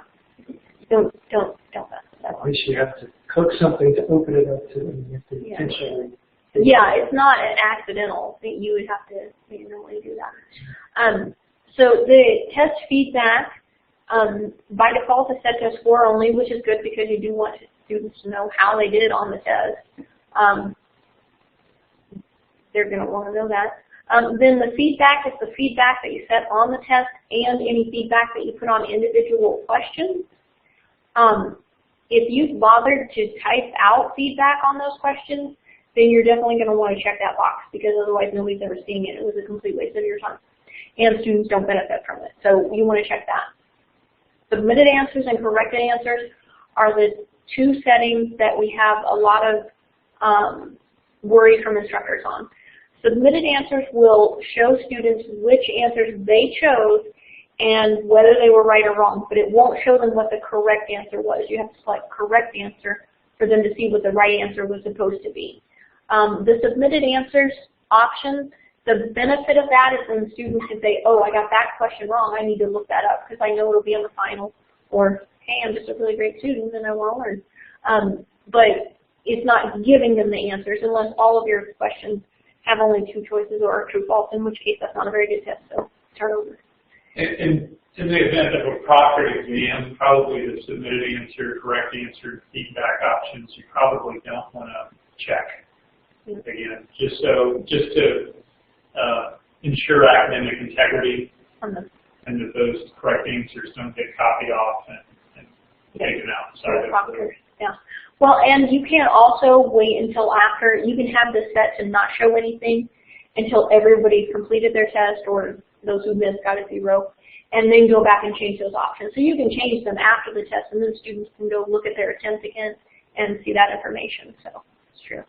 Don't mess with that At one. least you have to click something to open it up to, and you have to intentionally. Yeah, it's not an accidental thing. You would have to manually do that. So the test feedback, by default, is set to score only, which is good because you do want students to know how they did on the test. They're going to want to know that. Then the feedback is the feedback that you set on the test and any feedback that you put on individual questions. If you've bothered to type out feedback on those questions, then you're definitely going to want to check that box because otherwise nobody's ever seeing it. It was a complete waste of your time. And students don't benefit from it. So you want to check that. Submitted answers and corrected answers are the two settings that we have a lot of worry from instructors on. Submitted answers will show students which answers they chose and whether they were right or wrong, but it won't show them what the correct answer was. You have to select correct answer for them to see what the right answer was supposed to be. The submitted answers option, the benefit of that is when students can say, oh, I got that question wrong, I need to look that up because I know it'll be on the final, or hey, I'm just a really great student and I want to learn. But it's not giving them the answers unless all of your questions have only two choices or a true-false, in which case that's not a very good test, so start over. In the event of a proctored exam, probably the submitted answer, correct answer, feedback options, you probably don't want to check. Again, just to ensure academic integrity and that those correct answers don't get copied off and taken out. Yeah. Well, and you can also wait until after. You can have this set to not show anything until everybody's completed their test or those who missed got a 0, and then go back and change those options. So you can change them after the test, and then students can go look at their attempt again and see that information. So it's true.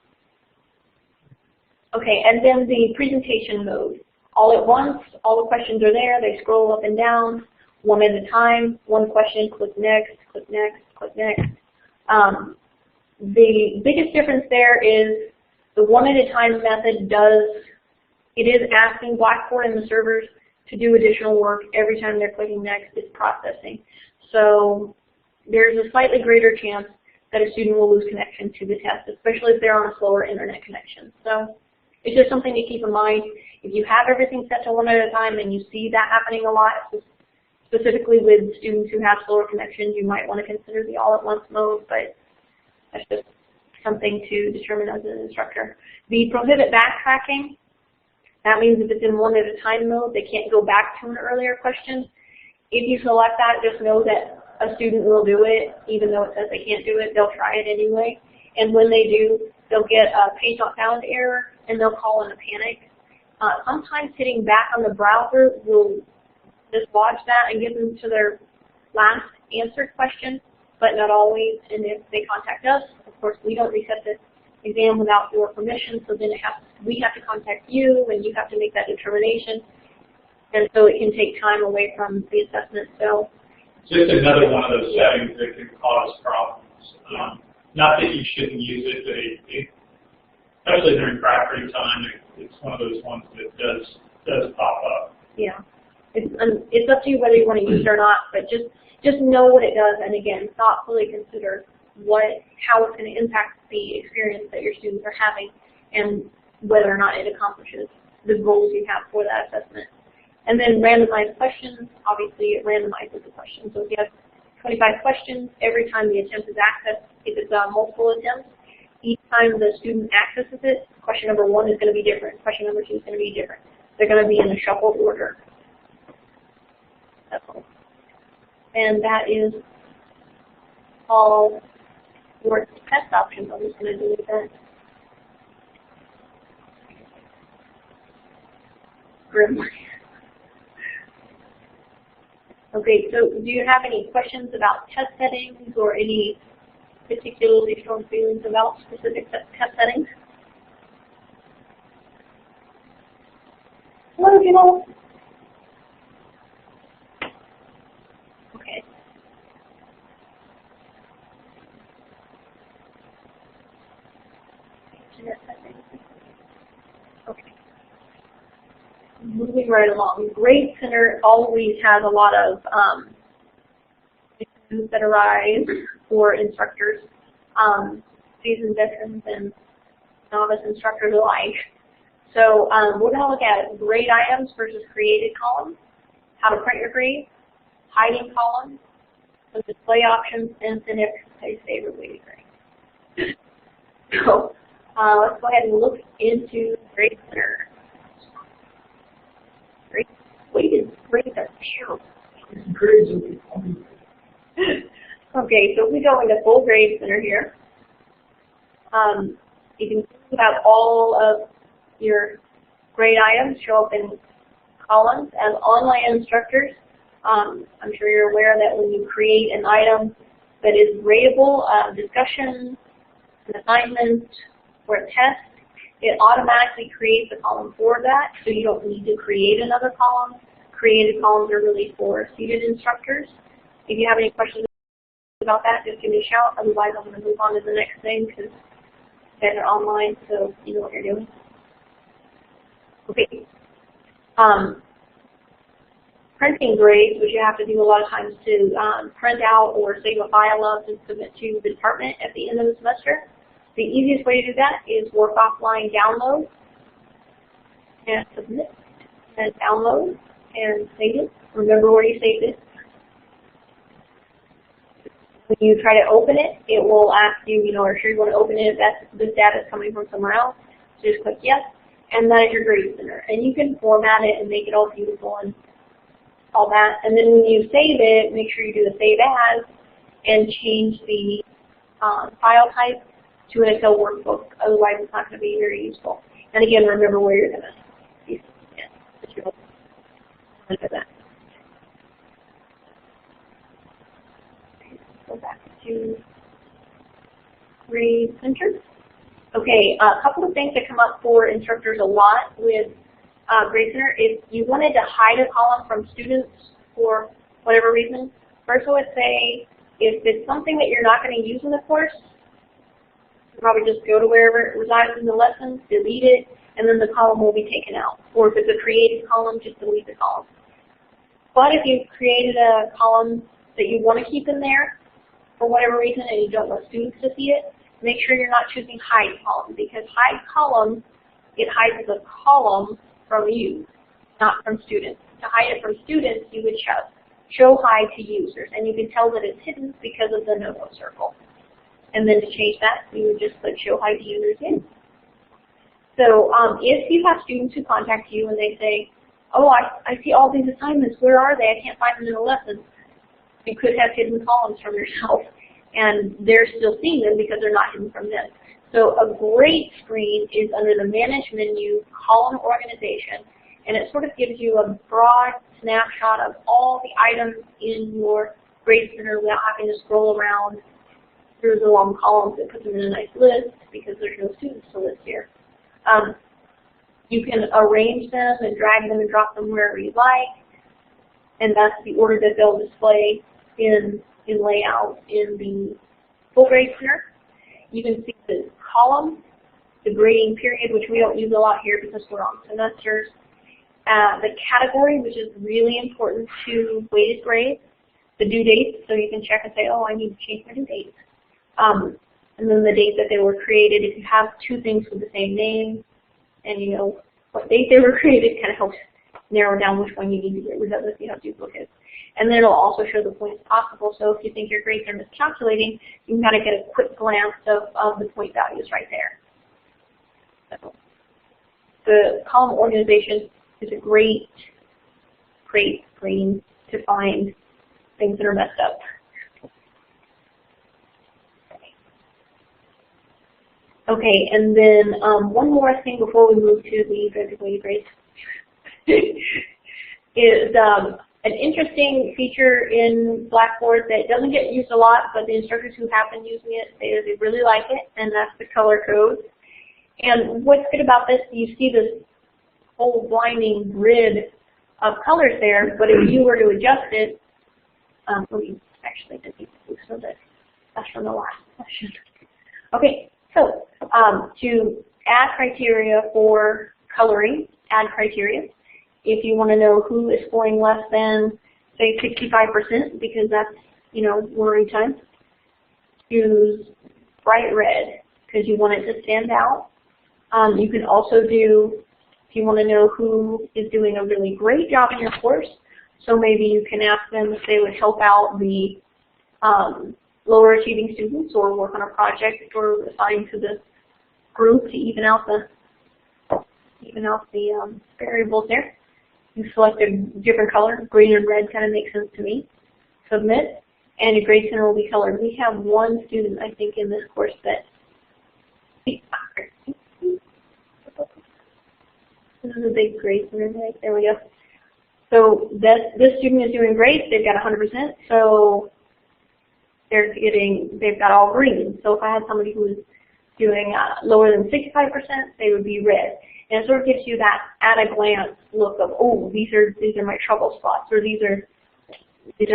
Okay, and then the presentation mode. All at once, all the questions are there. They scroll up and down, one at a time. One question, click next, click next, click next. The biggest difference there is the one at a time method it is asking Blackboard and the servers to do additional work every time they're clicking next. It's processing. So there's a slightly greater chance that a student will lose connection to the test, especially if they're on a slower internet connection. So it's just something to keep in mind. If you have everything set to one at a time and you see that happening a lot, specifically with students who have slower connections, you might want to consider the all-at-once mode, but that's just something to determine as an instructor. The prohibit backtracking, that means if it's in one at a time mode, they can't go back to an earlier question. If you select that, just know that a student will do it, even though it says they can't do it, they'll try it anyway. And when they do, they'll get a page not found error, and they'll call in a panic. Sometimes hitting back on the browser will dislodge that and get them to their last answered question, but not always. And if they contact us, of course, we don't reset the exam without your permission, so then we have to contact you, and you have to make that determination. And so it can take time away from the assessment. So just another one of those settings that can cause problems. Not that you shouldn't use it, but especially during factory time, it's one of those ones that does pop up. Yeah, it's up to you whether you want to use it or not, but just know what it does, and again, thoughtfully consider how it's going to impact the experience that your students are having, and whether or not it accomplishes the goals you have for that assessment. And then randomized questions, obviously it randomizes the question. So if you have 25 questions, every time the attempt is accessed, if it's multiple attempts, each time the student accesses it, question number 1 is going to be different, question number 2 is going to be different. They're going to be in a shuffled order. That's all. And that is all your test options. I'm just going to delete that. Grimly. Okay, so do you have any questions about test settings or any particularly strong feelings about specific test settings? Hello, people. Okay. Okay. Moving right along. Grade Center always has a lot of issues that arise for instructors, seasoned veterans and novice instructors alike. So we're going to look at grade items versus created columns. how to print your grades, hiding columns, some display options, and then everybody's favorite weighted grade. So let's go ahead and look into Grade Center. Weighted grades are terrible. Grades will be funny. Okay, so if we go into Full Grade Center here, you can see about all of your grade items show up in columns. As online instructors, I'm sure you're aware that when you create an item that is gradable, discussion, an assignment, or a test, it automatically creates a column for that, so you don't need to create another column. Created columns are really for seated instructors. If you have any questions about that, just give me a shout. Otherwise, I'm going to move on to the next thing because you guys are online, so you know what you're doing. Okay. Printing grades, which you have to do a lot of times to print out or save a file of and submit to the department at the end of the semester. The easiest way to do that is work offline, download, and submit, and download, and save it. Remember where you saved it. When you try to open it, it will ask you, are sure you want to open it if this data is coming from somewhere else. So just click yes, and that is your grade center. And you can format it and make it all beautiful and all that. And then when you save it, make sure you do the save as and change the file type to an Excel workbook. Otherwise, it's not going to be very useful. And again, remember where you're going to use that. Go back to Grade Center. Okay, a couple of things that come up for instructors a lot with Grade Center. If you wanted to hide a column from students for whatever reason, first I would say if it's something that you're not going to use in the course, you probably just go to wherever it resides in the lesson, delete it, and then the column will be taken out. Or if it's a created column, just delete the column. But if you've created a column that you want to keep in there for whatever reason and you don't want students to see it, make sure you're not choosing hide column, because hide column, it hides the column from you, not from students. To hide it from students, you would show hide to users, and you can tell that it's hidden because of the no-no circle. And then to change that, you would just click show hide to users again. So if you have students who contact you and they say, oh, I see all these assignments, where are they? I can't find them in the lesson. You could have hidden columns from yourself, and they're still seeing them because they're not hidden from them. So a great screen is under the Manage menu, Column Organization, and it sort of gives you a broad snapshot of all the items in your Grade Center without having to scroll around through the long columns. It puts them in a nice list because there's no students to list here. You can arrange them and drag them and drop them wherever you like, and that's the order that they'll display in layout in the Full Grade Center. You can see the column, the grading period, which we don't use a lot here because we're on semesters, the category, which is really important to weighted grades, the due date, so you can check and say, oh, I need to change my due date. And then the date that they were created. If you have two things with the same name and you know what date they were created, it kind of helps narrow down which one you need to get rid of if you have duplicates. And then it'll also show the points possible. So if you think your grades are miscalculating, you can kind of get a quick glance of the point values right there. So the column organization is a great screen to find things that are messed up. Okay, and then one more thing before we move to the weighted grades is an interesting feature in Blackboard that doesn't get used a lot, but the instructors who have been using it say that they really like it, and that's the color code. And what's good about this, you see this whole blinding grid of colors there, but if you were to adjust it, let me actually delete this so that that's from the last session. Okay, so to add criteria for coloring, add criteria. If you want to know who is scoring less than, say, 65%, because that's, worry time, use bright red because you want it to stand out. You can also do, if you want to know who is doing a really great job in your course, So maybe you can ask them if they would help out the lower achieving students or work on a project or assign to the group to even out the variables there. You select a different color. Green and red kind of makes sense to me. Submit, and your grade center will be colored. We have one student, I think, in this course that this is a big grade center, right? There we go. So this student is doing great. They've got 100%. So they've got all green. So if I had somebody who was doing lower than 65%, they would be red. And it sort of gives you that at a glance look of, oh, these are my trouble spots, or these are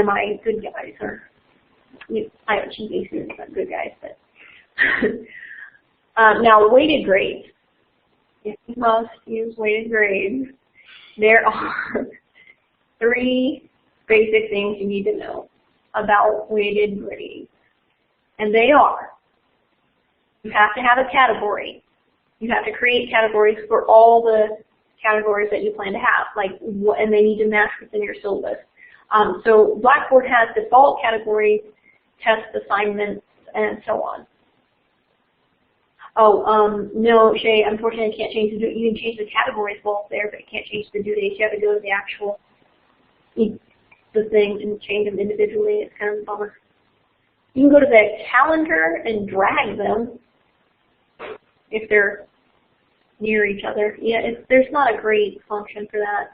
my good guys, or I don't choose these students, not good guys, but now weighted grades. If you must use weighted grades, there are 3 basic things you need to know about weighted grades. And they are, you have to have a category. You have to create categories for all the categories that you plan to have, and they need to match within your syllabus. So Blackboard has default categories, test assignments, and so on. Oh, no, Shay, unfortunately I can't change the due. You can change the categories both there, but you can't change the due dates. You have to go to the actual the thing and change them individually. It's kind of a bummer. You can go to the calendar and drag them if they're near each other. Yeah, there's not a great function for that.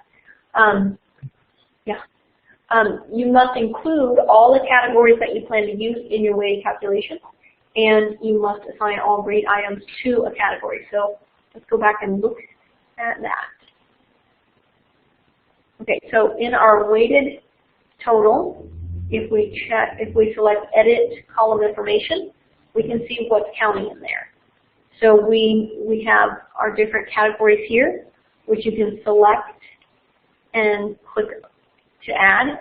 You must include all the categories that you plan to use in your weighted calculation, and you must assign all grade items to a category. So let's go back and look at that. Okay, so in our weighted total, if we select edit column information, we can see what's counting in there. So we have our different categories here, which you can select and click to add.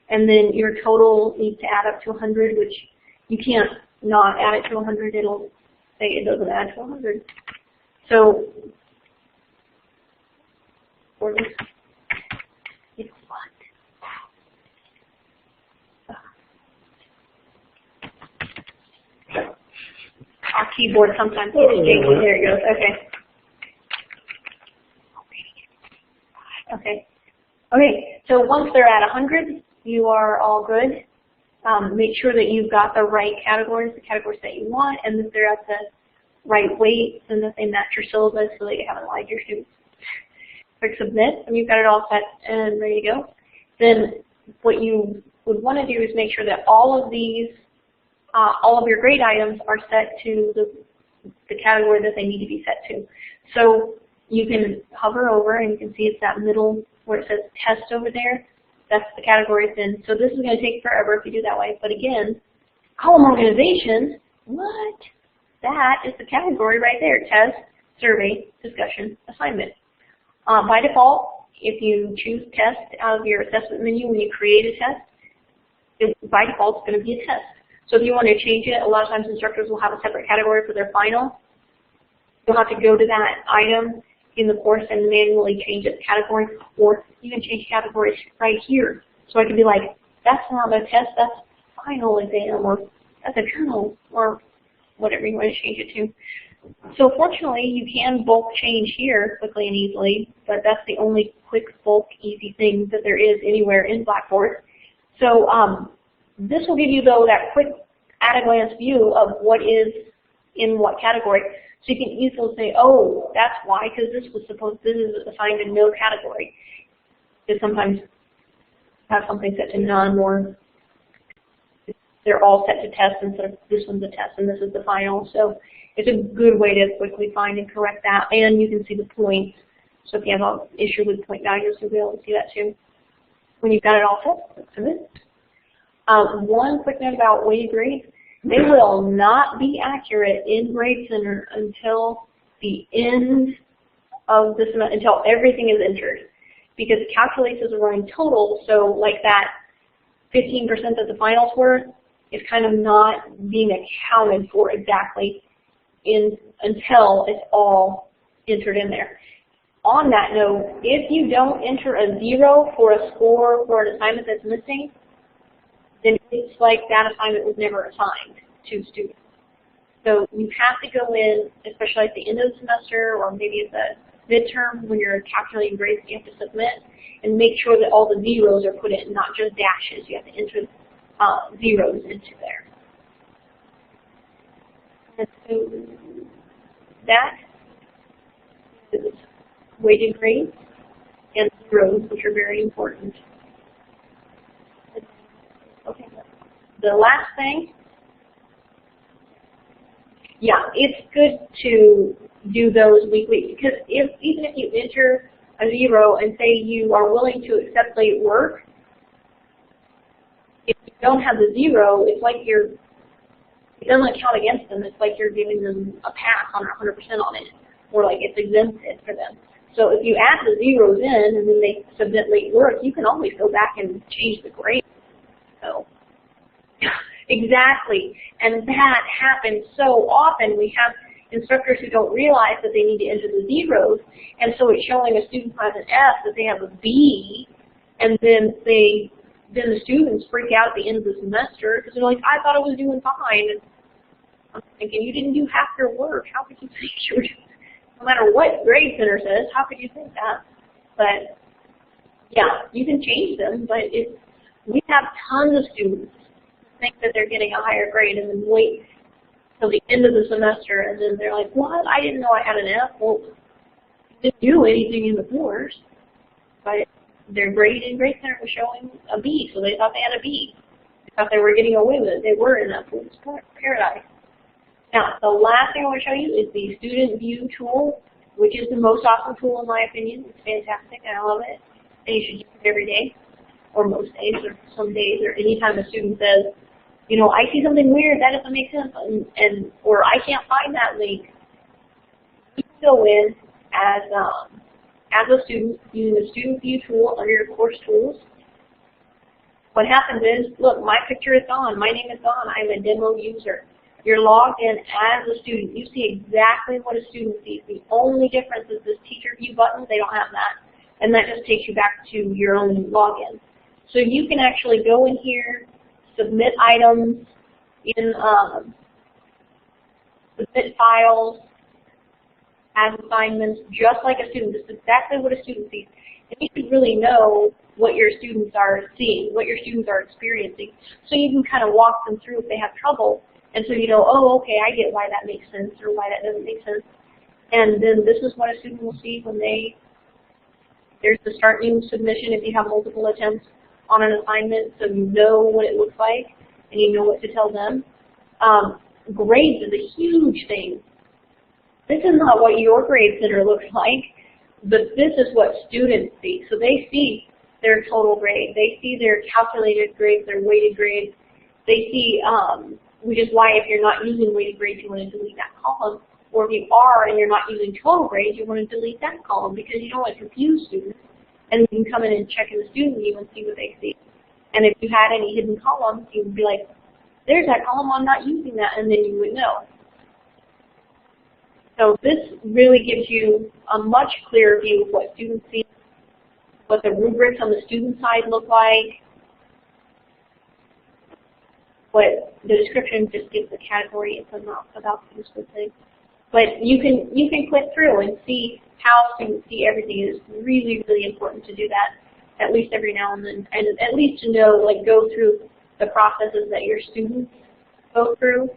And then your total needs to add up to 100, which you can't not add it to 100. It'll say it doesn't add to 100. So for this, it's what? Our keyboard sometimes gets shaky. There it goes. Okay. Okay. So once they're at 100, you are all good. Make sure that you've got the right categories, the categories that you want, and that they're at the right weights and that they match your syllabus so that you haven't lied to your students. Click submit, and you've got it all set and ready to go. Then what you would want to do is make sure that all of these, all of your grade items are set to the category that they need to be set to. So you can hover over and you can see it's that middle where it says test over there. That's the category it's in. So this is going to take forever if you do that way. But again, column organization, what? That is the category right there. Test, survey, discussion, assignment. By default, if you choose test out of your assessment menu when you create a test, by default it's going to be a test. So if you want to change it, a lot of times instructors will have a separate category for their final. You'll have to go to that item in the course and manually change its category, or you can change categories right here. So I could be like, that's not a test, that's final exam, or that's a journal, or whatever you want to change it to. So fortunately, you can bulk change here quickly and easily, but that's the only quick, bulk, easy thing that there is anywhere in Blackboard. So this will give you, though, that quick at-a-glance view of what is in what category. So you can easily say, oh, that's why, because this is assigned in no category. Because sometimes have something set to none, or they're all set to test instead of this one's a test and this is the final. So it's a good way to quickly find and correct that. And you can see the points. So if you have an issue with point values, you'll be able to see that too. When you've got it all set, let's submit. One quick note about weighted grades. They will not be accurate in Grade Center until the end of the semester, until everything is entered. Because it calculates as a running total, so like that 15% that the finals were is kind of not being accounted for exactly until it's all entered in there. on that note, if you don't enter a 0 for a score for an assignment that's missing, then it's like that assignment was never assigned to students. So you have to go in, especially at the end of the semester or maybe at the midterm when you're calculating grades you have to submit, and make sure that all the zeros are put in, not just dashes. You have to enter zeros into there. And so that is weighted grades and zeros, which are very important. Okay. The last thing, yeah, it's good to do those weekly, because even if you enter a 0 and say you are willing to accept late work, if you don't have the 0, it's like it doesn't count against them. It's like you're giving them a pass on 100% on it, or like it's exempted for them. So if you add the zeros in and then they submit late work, you can always go back and change the grade. So exactly, and that happens so often. We have instructors who don't realize that they need to enter the zeros, and so it's showing a student who has an F that they have a B, and then the students freak out at the end of the semester because they're like, I thought I was doing fine. And I'm thinking, you didn't do half your work. How could you think you were doing, no matter what grade center says, how could you think that? But yeah, you can change them, but we have tons of students who think that they're getting a higher grade and then wait till the end of the semester, and then they're like, what? I didn't know I had an F. Well, you didn't do anything in the course, but their grade in Grade Center was showing a B, so they thought they had a B. They thought they were getting away with it. They were in that fool's paradise. Now, the last thing I want to show you is the Student View tool, which is the most awesome tool in my opinion. It's fantastic, and I love it. And you should use it every day, or most days, or some days, or anytime a student says, you know, I see something weird, that doesn't make sense, or I can't find that link. You can go in as a student using the Student View tool under your course tools. What happens is, look, my picture is gone, my name is gone, I'm a demo user. You're logged in as a student. You see exactly what a student sees. The only difference is this Teacher View button, they don't have that. And that just takes you back to your own login. So you can actually go in here, submit items, submit files as assignments, just like a student. This is exactly what a student sees. And you should really know what your students are seeing, what your students are experiencing. So you can kind of walk them through if they have trouble. And so you know, oh, okay, I get why that makes sense or why that doesn't make sense. And then this is what a student will see when there's the start new submission if you have multiple attempts on an assignment, so you know what it looks like and you know what to tell them. Grades is a huge thing. This is not what your grade center looks like, but this is what students see. So they see their total grade, they see their calculated grades, their weighted grades, they see, which is why if you're not using weighted grades, you want to delete that column. Or if you are and you're not using total grades, you want to delete that column because you don't want to confuse students. And you can come in and check in the student view and see what they see. And if you had any hidden columns, you would be like, there's that column, I'm not using that, and then you would know. So this really gives you a much clearer view of what students see, what the rubrics on the student side look like, what the description just gives the category about things with things. But you can click through and see how students see everything. It is really, really important to do that at least every now and then, and at least to know, like, go through the processes that your students go through.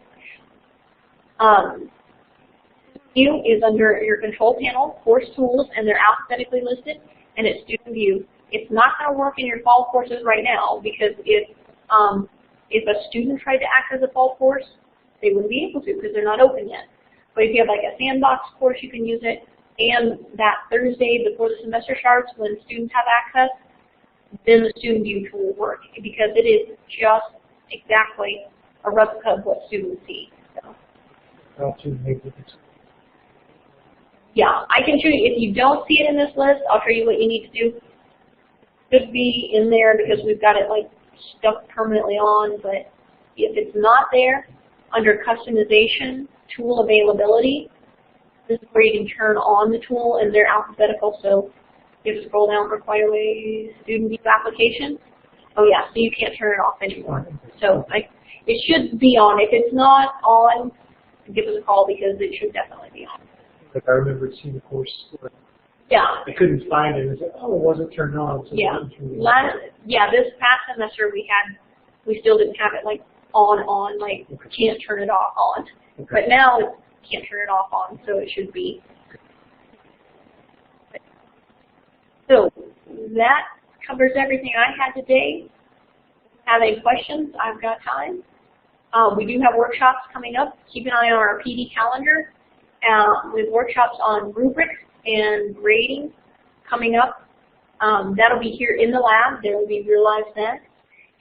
View is under your control panel, course tools, and they're alphabetically listed, and it's Student View. It's not going to work in your fall courses right now because if a student tried to act as a fall course, they wouldn't be able to because they're not open yet. But if you have like a sandbox course, you can use it. And that Thursday before the semester starts, when students have access, then the Student View tool will work because it is just exactly a replica of what students see. So. Yeah, I can show you. If you don't see it in this list, I'll show you what you need to do. It should be in there because we've got it like stuck permanently on, but if it's not there, under customization, tool availability, this is where you can turn on the tool, and they're alphabetical, so you have to scroll down for quite a ways. Student view application. Oh yeah, so you can't turn it off anymore. So it should be on. If it's not on, give us a call because it should definitely be on. Like I remember seeing a course where Yeah. I couldn't find it. And I said, oh, it wasn't turned on. So Yeah. This past semester we still didn't have it like on, like can't turn it off on. Okay. But now it can't turn it off on, so it should be. So that covers everything I had today. Have any questions? I've got time. We do have workshops coming up. Keep an eye on our PD calendar with workshops on rubrics and grading coming up. That'll be here in the lab. There will be real live then.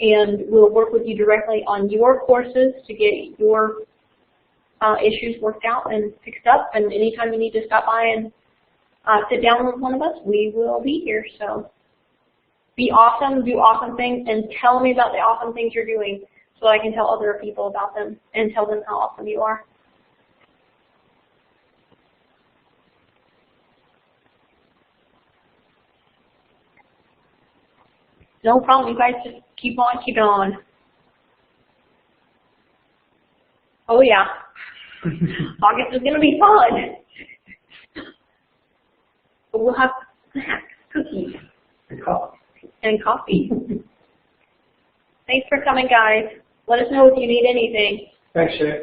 And we'll work with you directly on your courses to get your issues worked out and fixed up. And anytime you need to stop by and sit down with one of us, we will be here. So be awesome, do awesome things, and tell me about the awesome things you're doing so I can tell other people about them and tell them how awesome you are. No problem, you guys just keep on keeping on. Oh yeah, August is going to be fun. We'll have snacks, cookies, And coffee. and coffee. Thanks for coming, guys. Let us know if you need anything. Thanks, Shay.